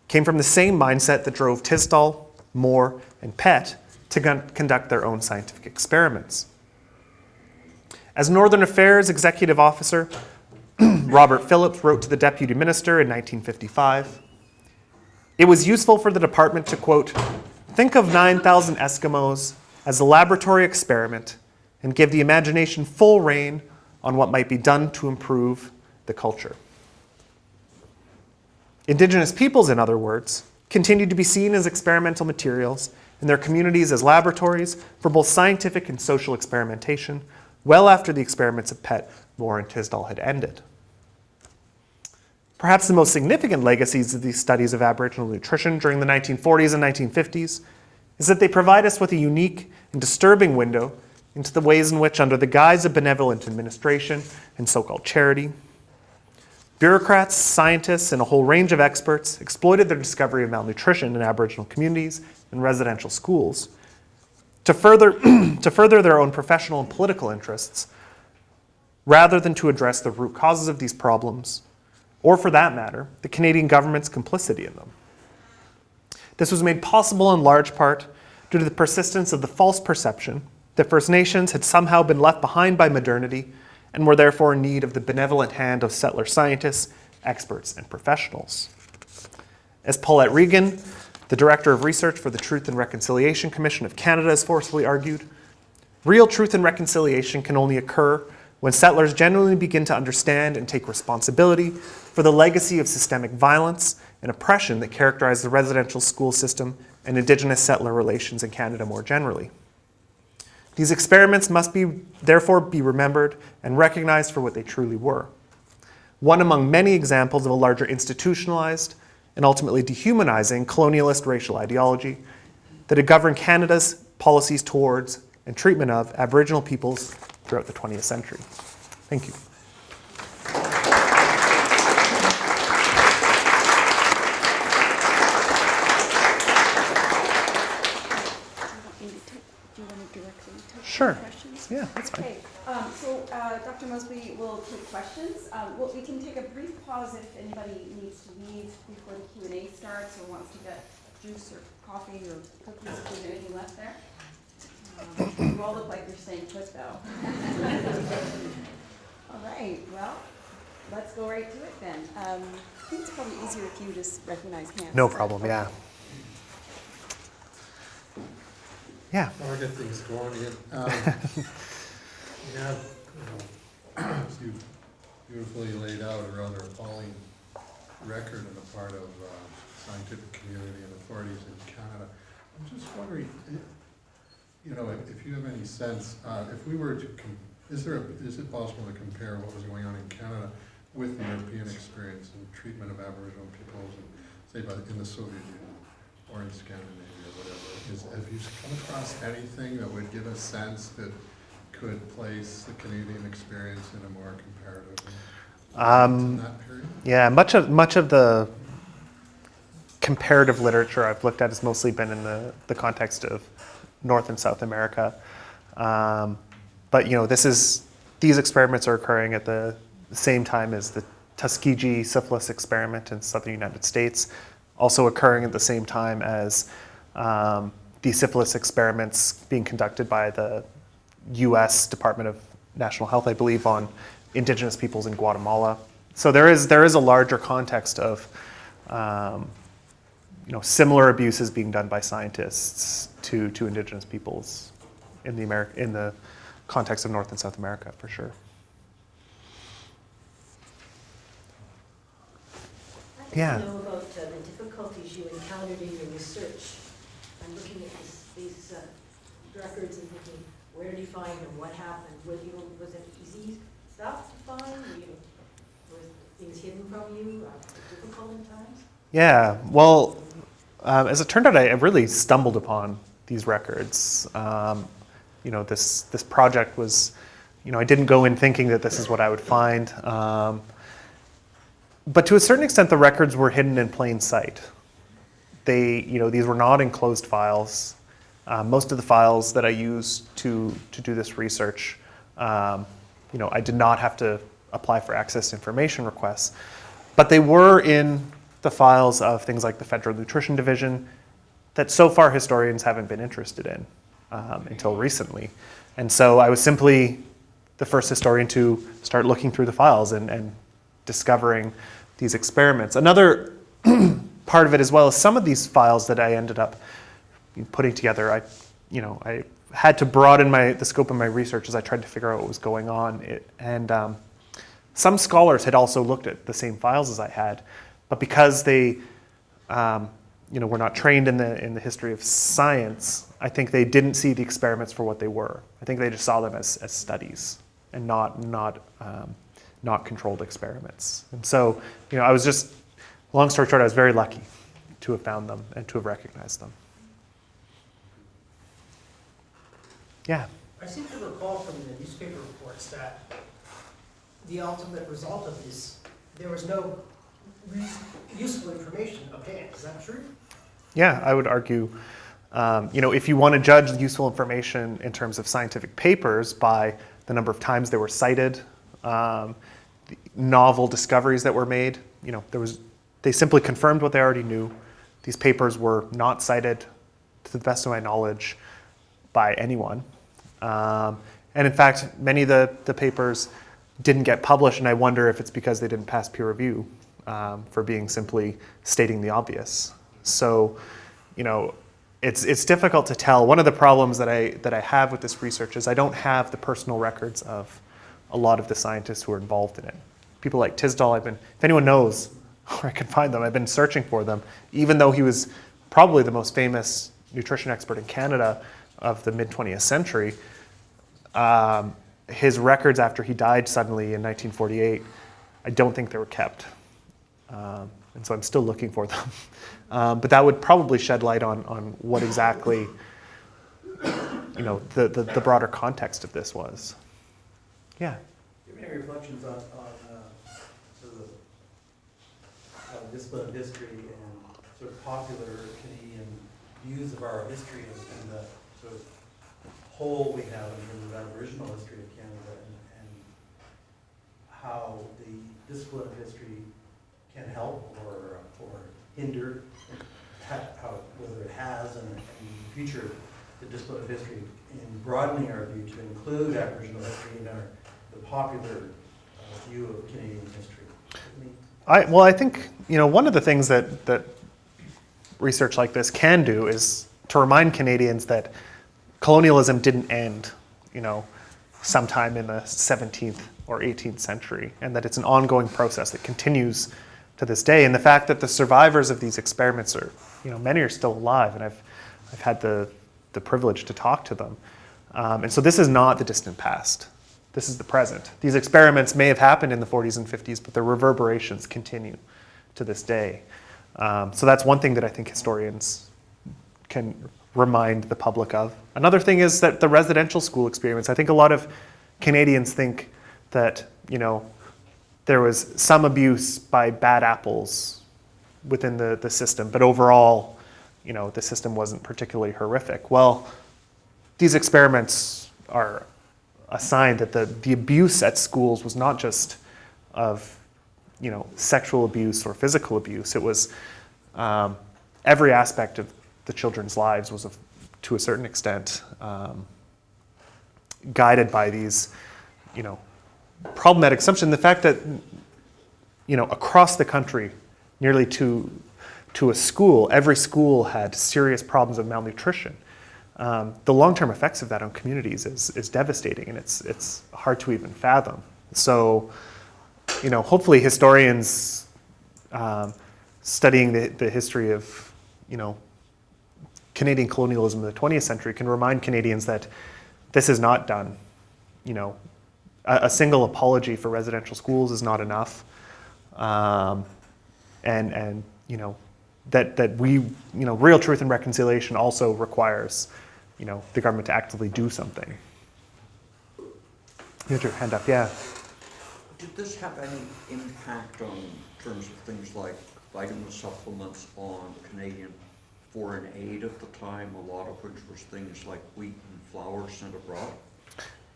came from the same mindset that drove Tisdall, Moore, and Pett to conduct their own scientific experiments. As Northern Affairs Executive Officer, Robert Phillips wrote to the Deputy Minister in 1955, it was useful for the department to, quote, think of 9,000 Eskimos as a laboratory experiment and give the imagination full rein on what might be done to improve the culture. Indigenous peoples, in other words, continued to be seen as experimental materials and their communities as laboratories for both scientific and social experimentation well after the experiments of Pett, Moore, and Tisdall had ended. Perhaps the most significant legacies of these studies of Aboriginal nutrition during the 1940s and 1950s is that they provide us with a unique and disturbing window into the ways in which, under the guise of benevolent administration and so-called charity, bureaucrats, scientists, and a whole range of experts exploited their discovery of malnutrition in Aboriginal communities and residential schools to further their own professional and political interests, rather than to address the root causes of these problems, or for that matter, the Canadian government's complicity in them. This was made possible in large part due to the persistence of the false perception that First Nations had somehow been left behind by modernity and were therefore in need of the benevolent hand of settler scientists, experts, and professionals. As Paulette Regan, the Director of Research for the Truth and Reconciliation Commission of Canada, has forcefully argued, real truth and reconciliation can only occur when settlers genuinely begin to understand and take responsibility for the legacy of systemic violence and oppression that characterized the residential school system and Indigenous settler relations in Canada more generally. These experiments must therefore be remembered and recognized for what they truly were. One among many examples of a larger institutionalized and ultimately dehumanizing colonialist racial ideology that had governed Canada's policies towards and treatment of Aboriginal peoples throughout the 20th century. Thank you. Do you want to directly take Sure. questions? Yeah, that's fine. Okay, so Dr. Mosby will take questions. We can take a brief pause if anybody needs to leave before the Q&A starts or wants to get juice or coffee or cookies if there's anything left there. You all look like you're staying put, though. All right, well, let's go right to it then. I think it's probably easier if you just recognize hands. No problem, yeah. Yeah. I'll get things going again. You have, as you've beautifully laid out, a rather appalling record on the part of scientific community and authorities in Canada. I'm just wondering, if you have any sense, if we were to, is it possible to compare what was going on in Canada with the European experience and treatment of Aboriginal peoples, and say in the Soviet Union or in Scandinavia or whatever? Have you come across anything that would give a sense that could place the Canadian experience in a more comparative in that period? Yeah, much of the comparative literature I've looked at has mostly been in the context of North and South America. But these experiments are occurring at the same time as the Tuskegee syphilis experiment in southern United States, also occurring at the same time as the syphilis experiments being conducted by the U.S. Department of National Health, I believe, on indigenous peoples in Guatemala. So there is a larger context of similar abuses being done by scientists to indigenous peoples in the context of North and South America, for sure. I'd like to know about the difficulties you encountered in your research. I'm looking at these records and thinking, where did you find them? What happened? Was it easy stuff to find? Was things hidden from you? Difficult at times? Yeah, well, as it turned out, I really stumbled upon these records. This project was, I didn't go in thinking that this is what I would find. But to a certain extent, the records were hidden in plain sight. These were not enclosed files. Most of the files that I used to do this research, I did not have to apply for access to information requests, but they were in the files of things like the Federal Nutrition Division that so far historians haven't been interested in until recently. And so I was simply the first historian to start looking through the files and discovering these experiments. Another part of it as well is some of these files that I ended up putting together, I had to broaden the scope of my research as I tried to figure out what was going on. Some scholars had also looked at the same files as I had, but because they were not trained in the history of science, I think they didn't see the experiments for what they were. I think they just saw them as studies and not controlled experiments. And so, I was just, long story short, I was very lucky to have found them and to have recognized them. Yeah. I seem to recall from the newspaper reports that the ultimate result of this, there was no useful information obtained. Is that true? Yeah, I would argue, if you want to judge the useful information in terms of scientific papers by the number of times they were cited, the novel discoveries that were made, they simply confirmed what they already knew. These papers were not cited, to the best of my knowledge, by anyone. And in fact, many of the papers didn't get published, and I wonder if it's because they didn't pass peer review for being simply stating the obvious. So, it's difficult to tell. One of the problems that I have with this research is I don't have the personal records of a lot of the scientists who are involved in it. People like Tisdall, if anyone knows where I can find them, I've been searching for them, even though he was probably the most famous nutrition expert in Canada of the mid-20th century. His records after he died suddenly in 1948, I don't think they were kept. And so I'm still looking for them. But that would probably shed light on what exactly, the broader context of this was. Yeah. Do you have any reflections on sort of the discipline of history and sort of popular Canadian views of our history and the sort of whole we have in terms of Aboriginal history of Canada and how the discipline of history can help or hinder, whether it has and in the future the discipline of history in broadening our view to include Aboriginal history in the popular view of Canadian history? I think one of the things that research like this can do is to remind Canadians that colonialism didn't end, sometime in the 17th or 18th century, and that it's an ongoing process that continues to this day. And the fact that the survivors of these experiments are, many are still alive, and I've had the privilege to talk to them. And so this is not the distant past. This is the present. These experiments may have happened in the 40s and 50s, but their reverberations continue to this day. So that's one thing that I think historians can remind the public of. Another thing is that the residential school experience, I think a lot of Canadians think that, there was some abuse by bad apples within the system, but overall, the system wasn't particularly horrific. Well, these experiments are a sign that the abuse at schools was not just of, sexual abuse or physical abuse. It was every aspect of the children's lives was, to a certain extent, guided by these, problematic assumptions. The fact that, across the country, nearly to a school, every school had serious problems of malnutrition. The long-term effects of that on communities is devastating, and it's hard to even fathom. So, hopefully historians studying the history of, Canadian colonialism in the 20th century can remind Canadians that this is not done. A single apology for residential schools is not enough. And that we, real truth and reconciliation also requires, the government to actively do something. You had your hand up, yeah. Did this have any impact on terms of things like vitamin supplements on Canadian foreign aid at the time, a lot of which was things like wheat and flour sent abroad?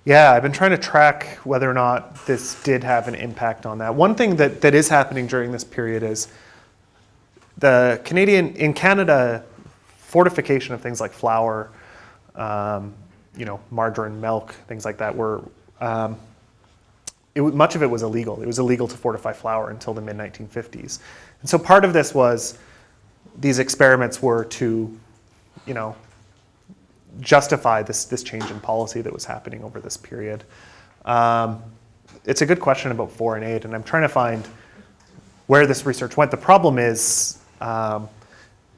Yeah, I've been trying to track whether or not this did have an impact on that. One thing that is happening during this period is in Canada, fortification of things like flour, margarine, milk, things like that much of it was illegal. It was illegal to fortify flour until the mid-1950s. And so part of this was these experiments were to, justify this change in policy that was happening over this period. It's a good question about foreign aid, and I'm trying to find where this research went. The problem is that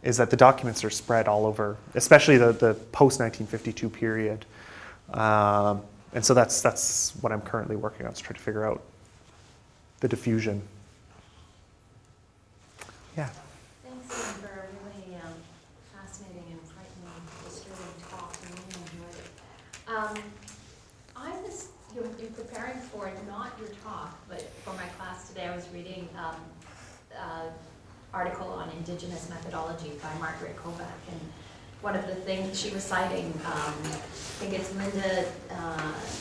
the documents are spread all over, especially the post-1952 period. And so that's what I'm currently working on, is trying to figure out the diffusion. Yeah. Thanks, Ian, for a really fascinating and frightening, disturbing talk. I really enjoyed it. I was you're preparing for not your talk, but for my class today, I was reading article on Indigenous methodology by Margaret Kovac, and one of the things she was citing, I think it's Linda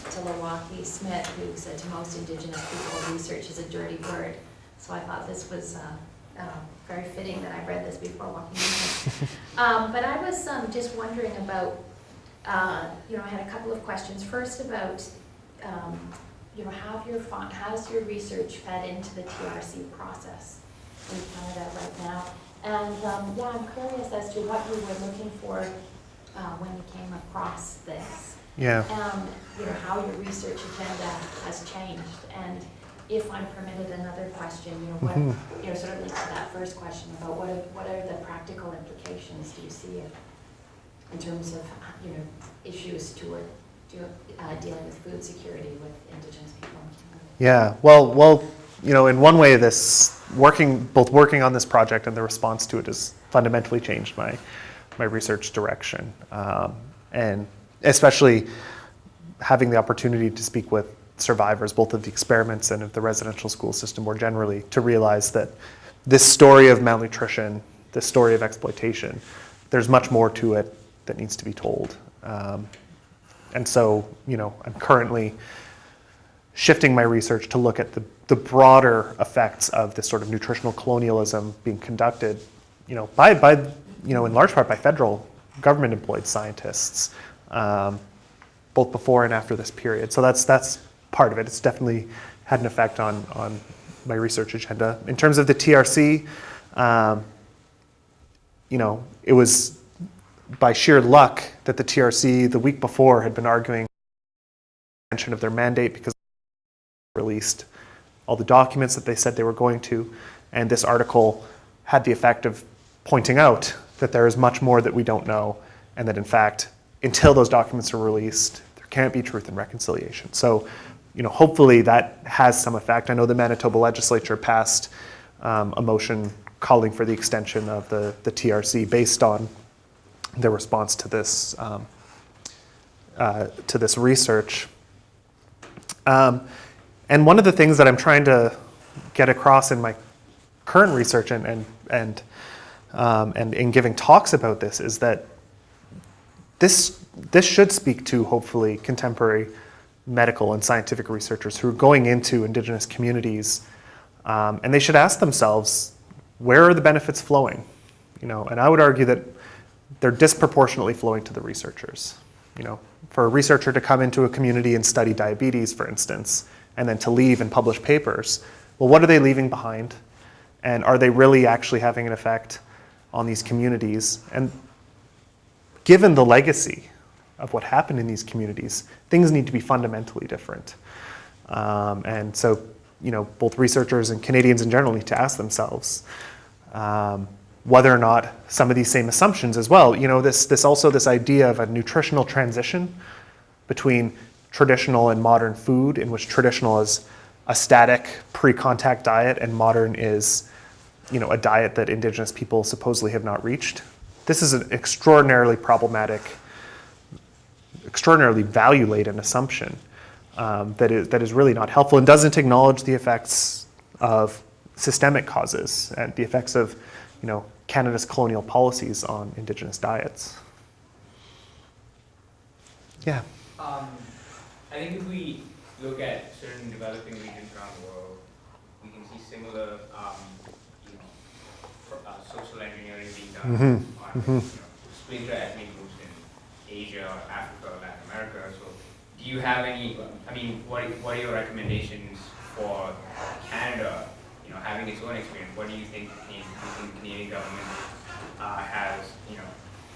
Tilawaki Smith, who said to most Indigenous people, research is a dirty word. So I thought this was very fitting that I read this before walking in here. But I was just wondering about, I had a couple of questions. First about, how's your research fed into the TRC process in Canada right now? And I'm curious as to what you were looking for when you came across this. Yeah. How your research agenda has changed. And if I'm permitted another question, what sort of leads to that first question about what are the practical implications do you see in terms of issues toward dealing with food security with Indigenous people in Canada? Yeah. Well, in one way, both working on this project and the response to it has fundamentally changed my research direction, and especially having the opportunity to speak with survivors, both of the experiments and of the residential school system more generally, to realize that this story of malnutrition, this story of exploitation, there's much more to it that needs to be told. And so, I'm currently shifting my research to look at the broader effects of this sort of nutritional colonialism being conducted, by in large part by federal government employed scientists, both before and after this period. So that's part of it. It's definitely had an effect on my research agenda. In terms of the TRC, it was by sheer luck that the TRC the week before had been arguing extension of their mandate because they released all the documents that they said they were going to, and this article had the effect of pointing out that there is much more that we don't know, and that in fact, until those documents are released, there can't be truth and reconciliation. So, hopefully that has some effect. I know the Manitoba legislature passed a motion calling for the extension of the TRC based on their response to this research. And one of the things that I'm trying to get across in my current research and in giving talks about this is that this should speak to, hopefully, contemporary medical and scientific researchers who are going into Indigenous communities, and they should ask themselves, where are the benefits flowing? And I would argue that they're disproportionately flowing to the researchers. For a researcher to come into a community and study diabetes, for instance, and then to leave and publish papers, well, what are they leaving behind? And are they really actually having an effect on these communities? And given the legacy of what happened in these communities, things need to be fundamentally different. And so, both researchers and Canadians in general need to ask themselves whether or not some of these same assumptions as well, this idea of a nutritional transition between traditional and modern food, in which traditional is a static pre-contact diet and modern is, a diet that Indigenous people supposedly have not reached. This is an extraordinarily problematic, extraordinarily value-laden assumption that is really not helpful and doesn't acknowledge the effects of systemic causes and the effects of, Canada's colonial policies on Indigenous diets. Yeah. I think if we look at certain developing regions around the world, we can see similar, social engineering being done on splinter ethnic groups in Asia, or Africa, or Latin America. So, do you have any? What are your recommendations for Canada? Having its own experience, what do you think the Canadian government has,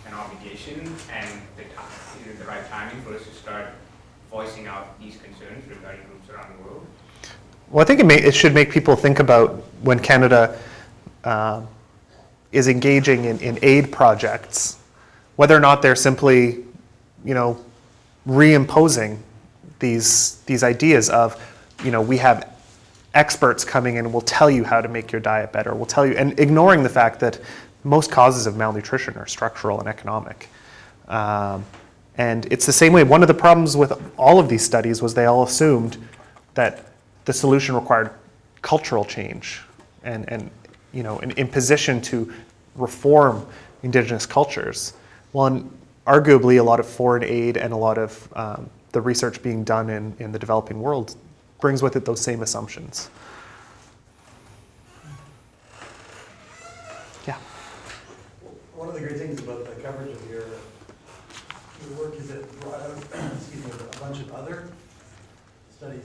an obligation and the right timing for us to start voicing out these concerns regarding groups around the world? Well, I think it should make people think about when Canada is engaging in aid projects, whether or not they're simply, reimposing these ideas of, we have experts coming in and will tell you how to make your diet better, will tell you, and ignoring the fact that most causes of malnutrition are structural and economic. And it's the same way. One of the problems with all of these studies was they all assumed that the solution required cultural change and an imposition to reform Indigenous cultures. Well, and arguably a lot of foreign aid and a lot of the research being done in the developing world brings with it those same assumptions. Yeah. One of the great things about the coverage of your work is it brought out, a bunch of other studies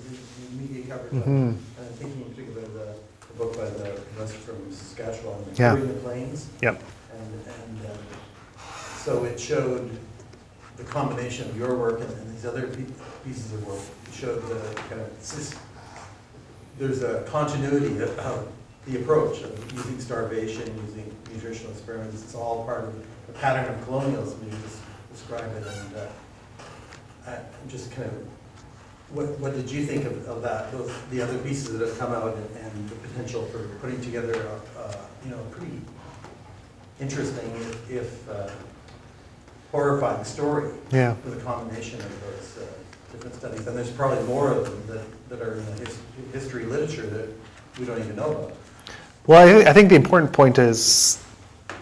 in media coverage. And I'm thinking in particular the book by the professor from Saskatchewan, Clearing the Plains. Yep. And so it showed the combination of your work and these other pieces of work. It showed the kind of, there's a continuity of the approach of using starvation, using nutritional experiments. It's all part of the pattern of colonialism. You just described it, and I'm just kind of, what did you think of that? The other pieces that have come out and the potential for putting together a pretty interesting, if horrifying story with a combination of those different studies. And there's probably more of them that are in the history literature that we don't even know about. Well, I think the important point is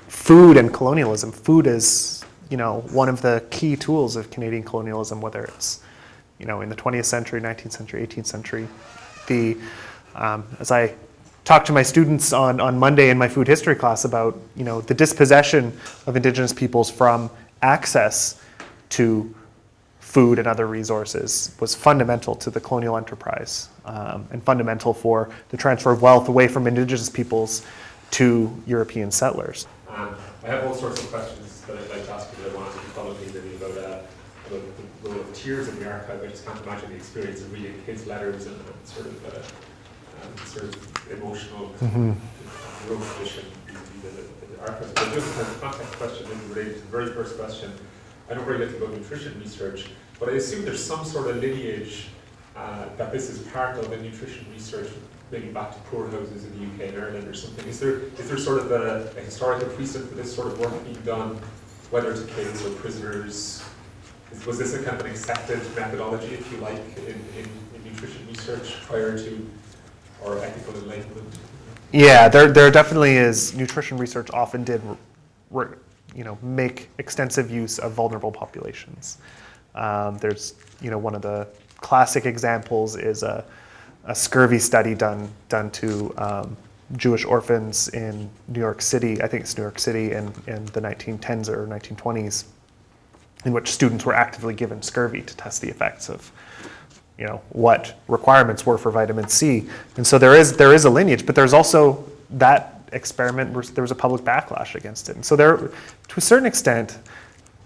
food and colonialism. Food is, one of the key tools of Canadian colonialism, whether it's, in the 20th century, 19th century, 18th century. As I talked to my students on Monday in my food history class about, the dispossession of Indigenous peoples from access to food and other resources was fundamental to the colonial enterprise and fundamental for the transfer of wealth away from Indigenous peoples to European settlers. I have all sorts of questions that I'd like to ask you, but I tears in the archive. I just can't imagine the experience of reading kids' letters and sort of emotional room tradition in the archives. But just as a context question related to the very first question, I know very little about nutrition research, but I assume there's some sort of lineage that this is part of the nutrition research, maybe back to poorhouses in the UK and Ireland or something. Is there sort of a historical precedent for this sort of work being done, whether to kids or prisoners? Was this a kind of an accepted methodology, if you like, in nutrition research prior to or ethical enlightenment? Yeah, there definitely is. Nutrition research often did, make extensive use of vulnerable populations. There's, one of the classic examples is a scurvy study done to Jewish orphans in New York City. I think it's New York City in the 1910s or 1920s, in which students were actively given scurvy to test the effects of, what requirements were for vitamin C. And so there is a lineage, but there's also that experiment where there was a public backlash against it. And so there, to a certain extent,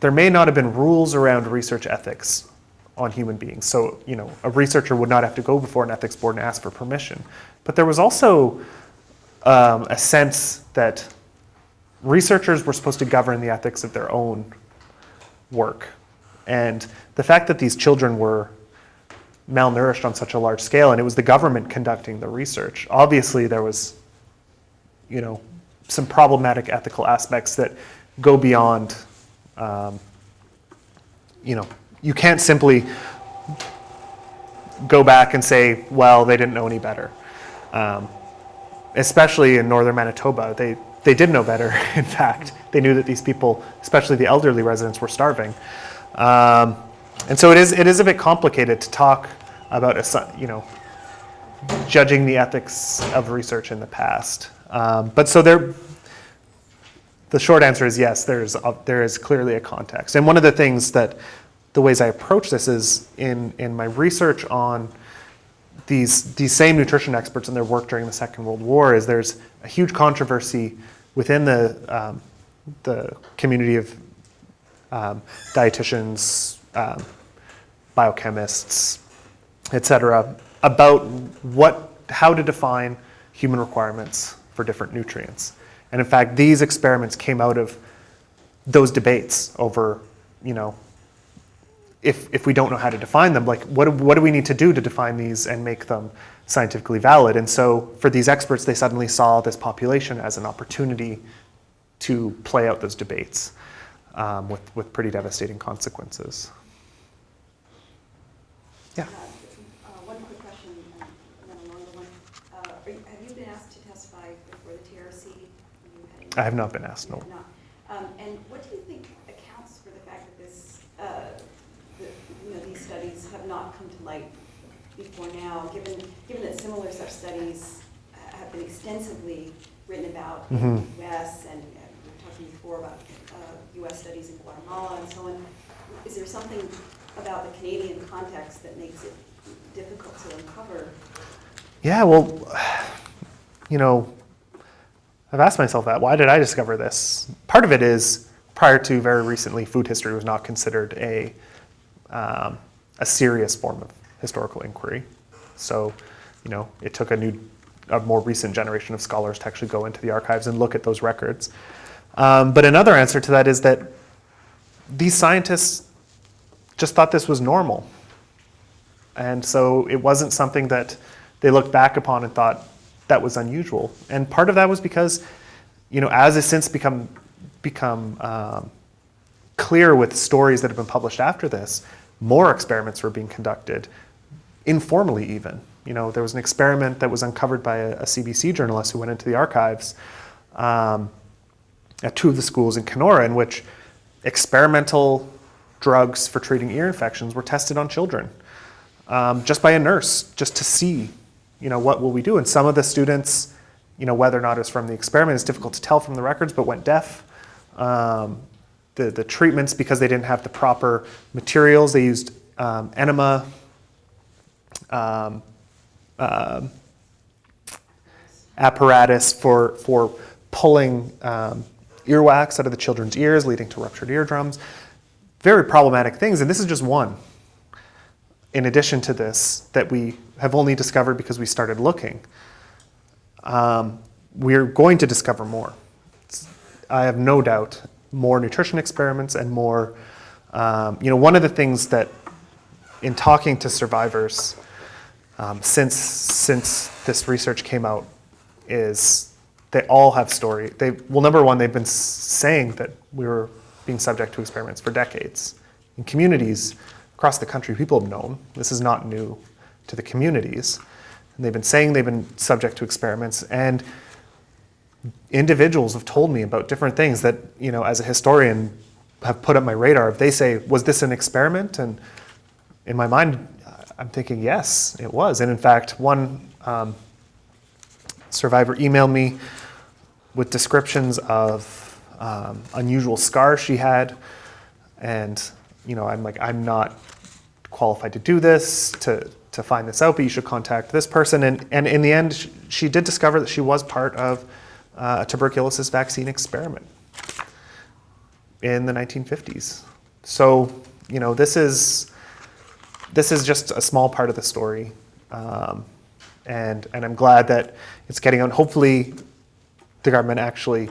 there may not have been rules around research ethics on human beings. So, a researcher would not have to go before an ethics board and ask for permission. But there was also a sense that researchers were supposed to govern the ethics of their own work. And the fact that these children were malnourished on such a large scale, and it was the government conducting the research, obviously there was, some problematic ethical aspects that go beyond, you can't simply go back and say, well, they didn't know any better. Especially in northern Manitoba, they did know better. In fact, they knew that these people, especially the elderly residents, were starving. And so it is a bit complicated to talk about, judging the ethics of research in the past. But so the short answer is yes, there is clearly a context. And one of the things the ways I approach this is in my research on these same nutrition experts and their work during the Second World War, is there's a huge controversy within the community of dietitians, biochemists, etc., about how to define human requirements for different nutrients. And in fact, these experiments came out of those debates over, if we don't know how to define them, like what do we need to do to define these and make them scientifically valid? And so for these experts, they suddenly saw this population as an opportunity to play out those debates with pretty devastating consequences. Yeah. One quick question, and then a longer one. Have you been asked to testify before the TRC? I have not been asked, no. And what do you think accounts for the fact that these studies have not come to light before now, given that similar such studies have been extensively written about in the U.S., and we were talking before about U.S. studies in Guatemala and so on. Is there something about the Canadian context that makes it difficult to uncover? Yeah, well, I've asked myself that. Why did I discover this? Part of it is, prior to very recently, food history was not considered a serious form of historical inquiry. So, it took a more recent generation of scholars to actually go into the archives and look at those records. But another answer to that is that these scientists just thought this was normal. And so it wasn't something that they looked back upon and thought that was unusual. And part of that was because, as has since become clear with stories that have been published after this, more experiments were being conducted, informally even. There was an experiment that was uncovered by a CBC journalist who went into the archives at two of the schools in Kenora, in which experimental drugs for treating ear infections were tested on children, just by a nurse, just to see, what will we do? And some of the students, whether or not it's from the experiment, it's difficult to tell from the records, but went deaf. The treatments, because they didn't have the proper materials, they used enema, apparatus for pulling earwax out of the children's ears, leading to ruptured eardrums. Very problematic things, and this is just one. in addition to this, that we have only discovered because we started looking. We're going to discover more. I have no doubt, more nutrition experiments and more, one of the things that in talking to survivors since this research came out is they all have story. Well, number one, they've been saying that we were being subject to experiments for decades. In communities across the country, people have known. This is not new to the communities. And they've been saying they've been subject to experiments, and individuals have told me about different things that, as a historian, have put up my radar. If they say, was this an experiment? And in my mind, I'm thinking, yes, it was. And in fact, one survivor emailed me with descriptions of unusual scars she had. And, I'm like, I'm not qualified to do this, to find this out, but you should contact this person. And in the end, she did discover that she was part of a tuberculosis vaccine experiment in the 1950s. So, this is just a small part of the story. And I'm glad that it's getting out. Hopefully, the government actually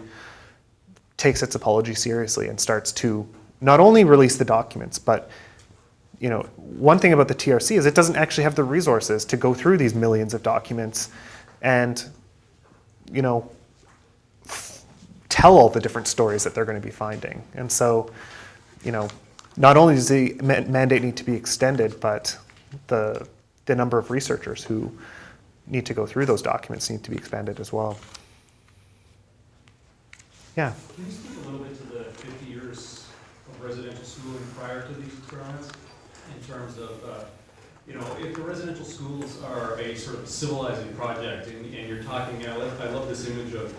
takes its apology seriously and starts to not only release the documents, but one thing about the TRC is it doesn't actually have the resources to go through these millions of documents and, tell all the different stories that they're going to be finding. And so, not only does the mandate need to be extended, but the number of researchers who need to go through those documents need to be expanded as well. Yeah. Can you speak a little bit to the 50 years of residential schooling prior to these experiments? In terms of, if the residential schools are a sort of civilizing project, and you're talking, I love this image of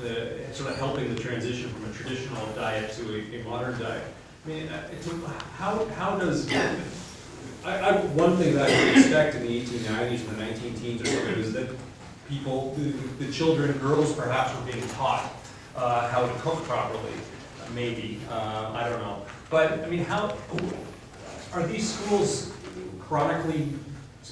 the sort of helping the transition from a traditional diet to a modern diet. I mean, how does, one thing that I would expect in the 1890s and the 19 teens or something is that people, the children, girls perhaps were being taught how to cook properly, maybe, I don't know. But, I mean, how are these schools chronically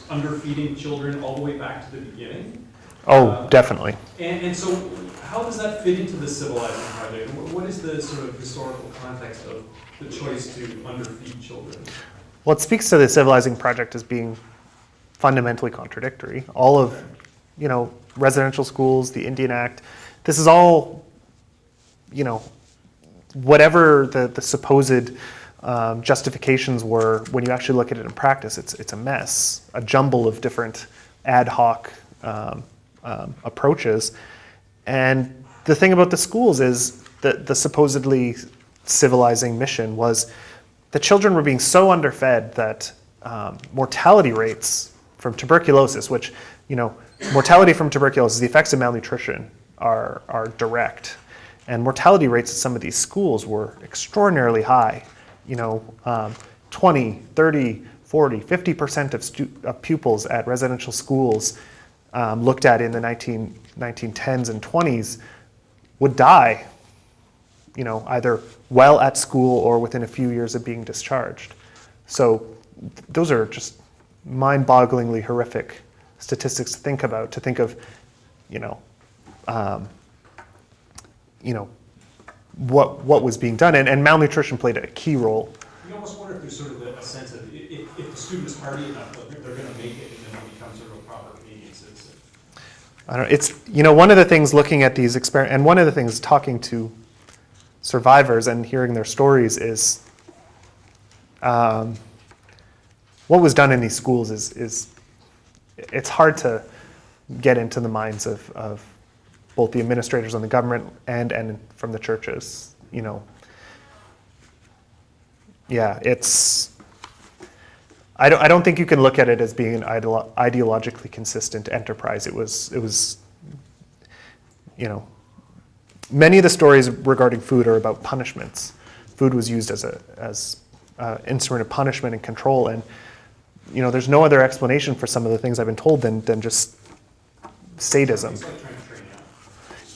underfeeding children all the way back to the beginning? Oh, definitely. And so how does that fit into the civilizing project? What is the sort of historical context of the choice to underfeed children? Well, it speaks to the civilizing project as being fundamentally contradictory. All of, residential schools, the Indian Act, this is all, whatever the supposed justifications were, when you actually look at it in practice, it's a mess, a jumble of different ad hoc approaches. And the thing about the schools is that the supposedly civilizing mission was the children were being so underfed that mortality rates from tuberculosis, which, mortality from tuberculosis, the effects of malnutrition are direct. And mortality rates at some of these schools were extraordinarily high. 20, 30, 40, 50% of pupils at residential schools looked at in the 1910s and 20s would die, either while at school or within a few years of being discharged. So those are just mind-bogglingly horrific statistics to think about, to think of, what was being done. And malnutrition played a key role. You almost wonder if there's sort of a sense of, if the student's hardy enough, they're going to make it, and then it becomes sort of a proper Canadian citizen. I don't know, it's, one of the things looking at these experiments, and one of the things talking to survivors and hearing their stories is, what was done in these schools is it's hard to get into the minds of both the administrators and the government and from the churches, Yeah, it's, I don't think you can look at it as being an ideologically consistent enterprise. It was, many of the stories regarding food are about punishments. Food was used as an instrument of punishment and control, and there's no other explanation for some of the things I've been told than just sadism. It's like trying to train out.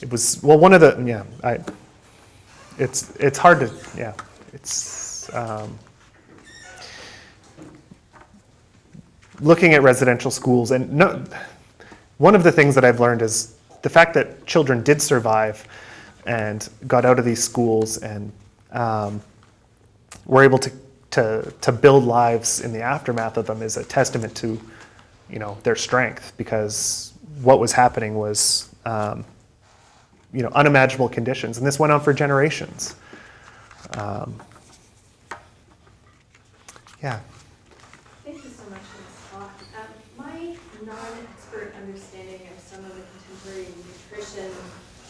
It was, well, one of the, it's hard to, it's, looking at residential schools, and one of the things that I've learned is the fact that children did survive and got out of these schools and were able to build lives in the aftermath of them is a testament to, their strength, because what was happening was, unimaginable conditions, and this went on for generations. Yeah. Thank you so much for this talk. My non-expert understanding of some of the contemporary nutrition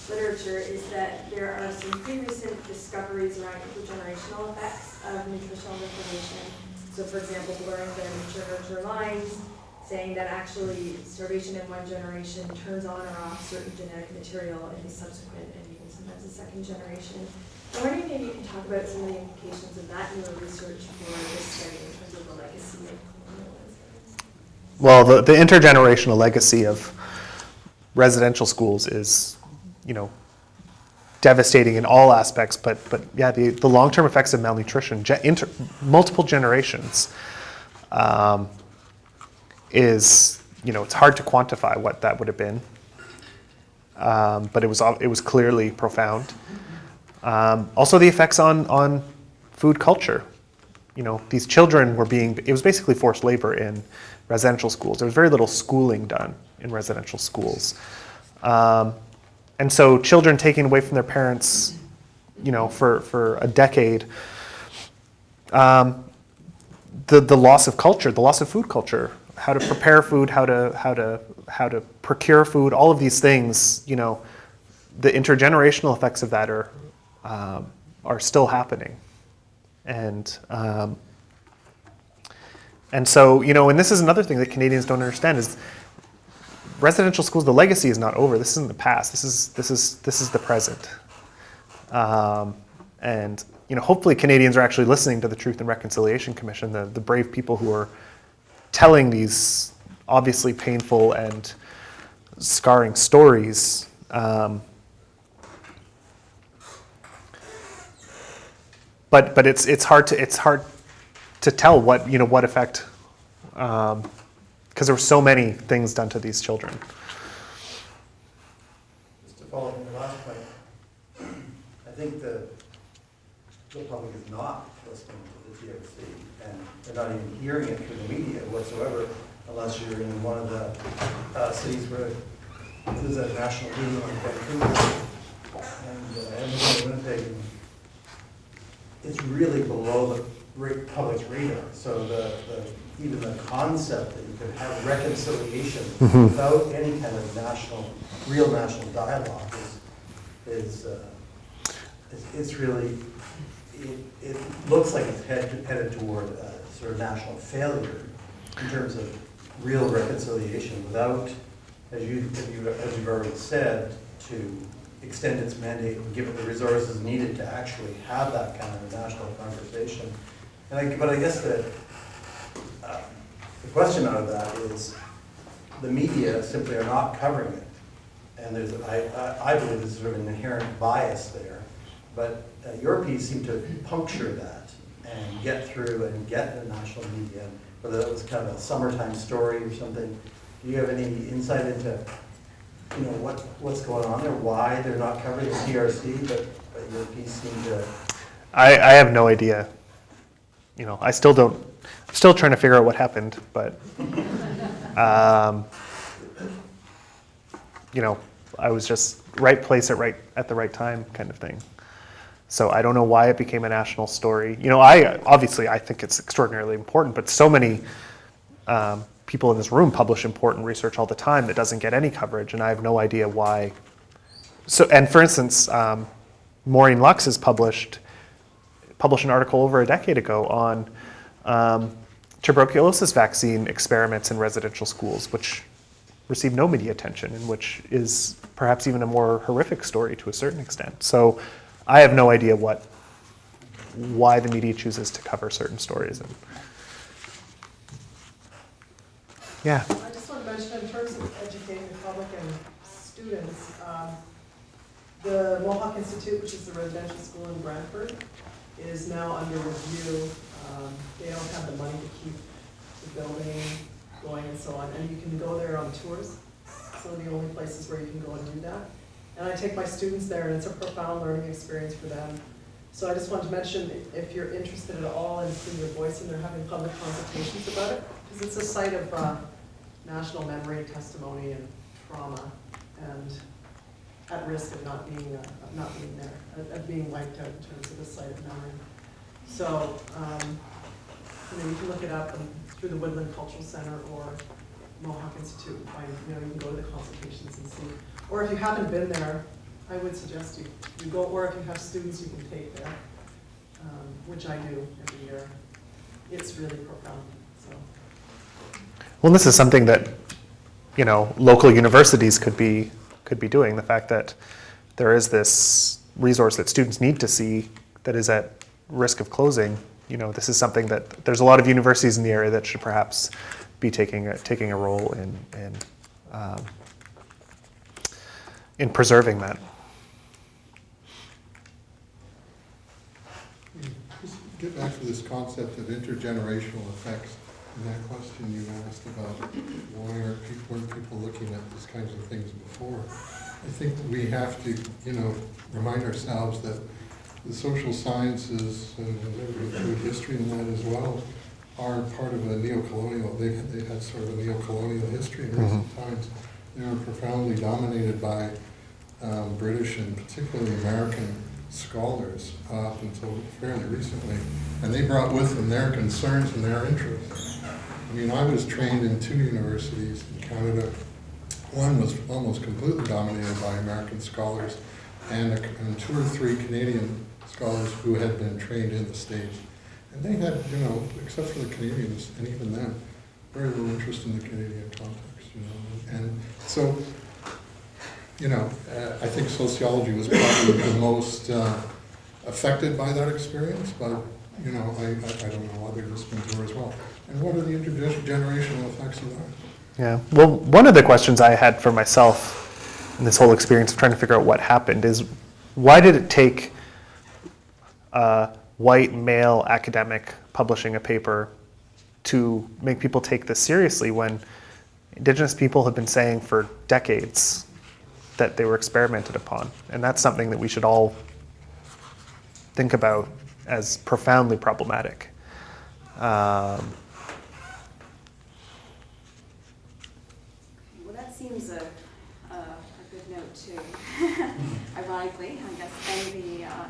literature is that there are some pretty recent discoveries around intergenerational effects of nutritional information. So for example, blurring the nurture lines, saying that actually starvation in one generation turns on or off certain genetic material in the subsequent and even sometimes the second generation. I'm wondering maybe you can talk about some of the implications of that newer research for this study in terms of the legacy of colonialism. Well, the intergenerational legacy of residential schools is, devastating in all aspects, but yeah, the long-term effects of malnutrition, multiple generations, is, it's hard to quantify what that would have been, but it was clearly profound. Also, the effects on food culture. These children it was basically forced labor in residential schools. There was very little schooling done in residential schools. And so children taken away from their parents, for a decade, the loss of culture, the loss of food culture, how to prepare food, how to procure food, all of these things, the intergenerational effects of that are still happening. And so, and this is another thing that Canadians don't understand is residential schools, the legacy is not over. This isn't the past. This is the present. And hopefully Canadians are actually listening to the Truth and Reconciliation Commission, the brave people who are telling these obviously painful and scarring stories. But it's hard to tell what effect, because there were so many things done to these children. Just to follow up on the last point, I think the public is not listening to the TRC, and they're not even hearing it through the media whatsoever, unless you're in one of the cities where there's a national meeting in Vancouver and Winnipeg. It's really below the public's radar. So even the concept that you could have reconciliation without any kind of real national dialogue is it's really, it looks like it's headed toward a sort of national failure in terms of real reconciliation without, as you've already said, to extend its mandate and give it the resources needed to actually have that kind of a national conversation. But I guess the question out of that is the media simply are not covering it. And I believe there's sort of an inherent bias there. But your piece seemed to puncture that and get through and get the national media, whether that was kind of a summertime story or something. Do you have any insight into what's going on there, why they're not covering the TRC, but your piece seemed to... I have no idea. I'm still trying to figure out what happened, but, I was just right place at the right time kind of thing. So I don't know why it became a national story. I think it's extraordinarily important, but so many people in this room publish important research all the time that doesn't get any coverage, and I have no idea why. So, and for instance, Maureen Lux has published an article over a decade ago on tuberculosis vaccine experiments in residential schools, which received no media attention, and which is perhaps even a more horrific story to a certain extent. So I have no idea why the media chooses to cover certain stories. Yeah. I just want to mention, in terms of educating the public and students, the Mohawk Institute, which is the residential school in Brantford, is now under review. They don't have the money to keep the building. going and so on. And you can go there on tours. Some of the only places where you can go and do that. And I take my students there, and it's a profound learning experience for them. So I just wanted to mention, if you're interested at all in putting your voice in, they're having public consultations about it, because it's a site of national memory, testimony, and trauma, and at risk of not being there, of being wiped out in terms of the site of memory. So, you can look it up through the Woodland Cultural Center or Mohawk Institute and find, you can go to the consultations and see. Or if you haven't been there, I would suggest you go, or if you have students you can take there, which I do every year. It's really profound, so. Well, this is something that, local universities could be doing. The fact that there is this resource that students need to see that is at risk of closing, this is something that there's a lot of universities in the area that should perhaps be taking a role in preserving that. Just get back to this concept of intergenerational effects. And that question you asked about weren't people looking at these kinds of things before? I think we have to, remind ourselves that the social sciences and food history and that as well are part of a neo-colonial. They had sort of a neo-colonial history in recent times. They were profoundly dominated by British and particularly American scholars up until fairly recently, and they brought with them their concerns and their interests. I was trained in 2 universities in Canada. One was almost completely dominated by American scholars, and 2 or 3 Canadian scholars who had been trained in the States. And they had, except for the Canadians, and even then, very little interest in the Canadian context, And so, I think sociology was probably the most affected by that experience, but, I don't know other disciplines were as well. And what are the intergenerational effects of that? Yeah. Well, one of the questions I had for myself in this whole experience of trying to figure out what happened is, why did it take a white male academic publishing a paper to make people take this seriously when Indigenous people have been saying for decades that they were experimented upon? And that's something that we should all think about as profoundly problematic. Seems a good note to, ironically, I guess,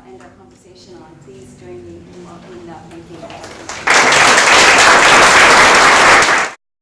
end our conversation on. Please join me in welcoming that. Thank you.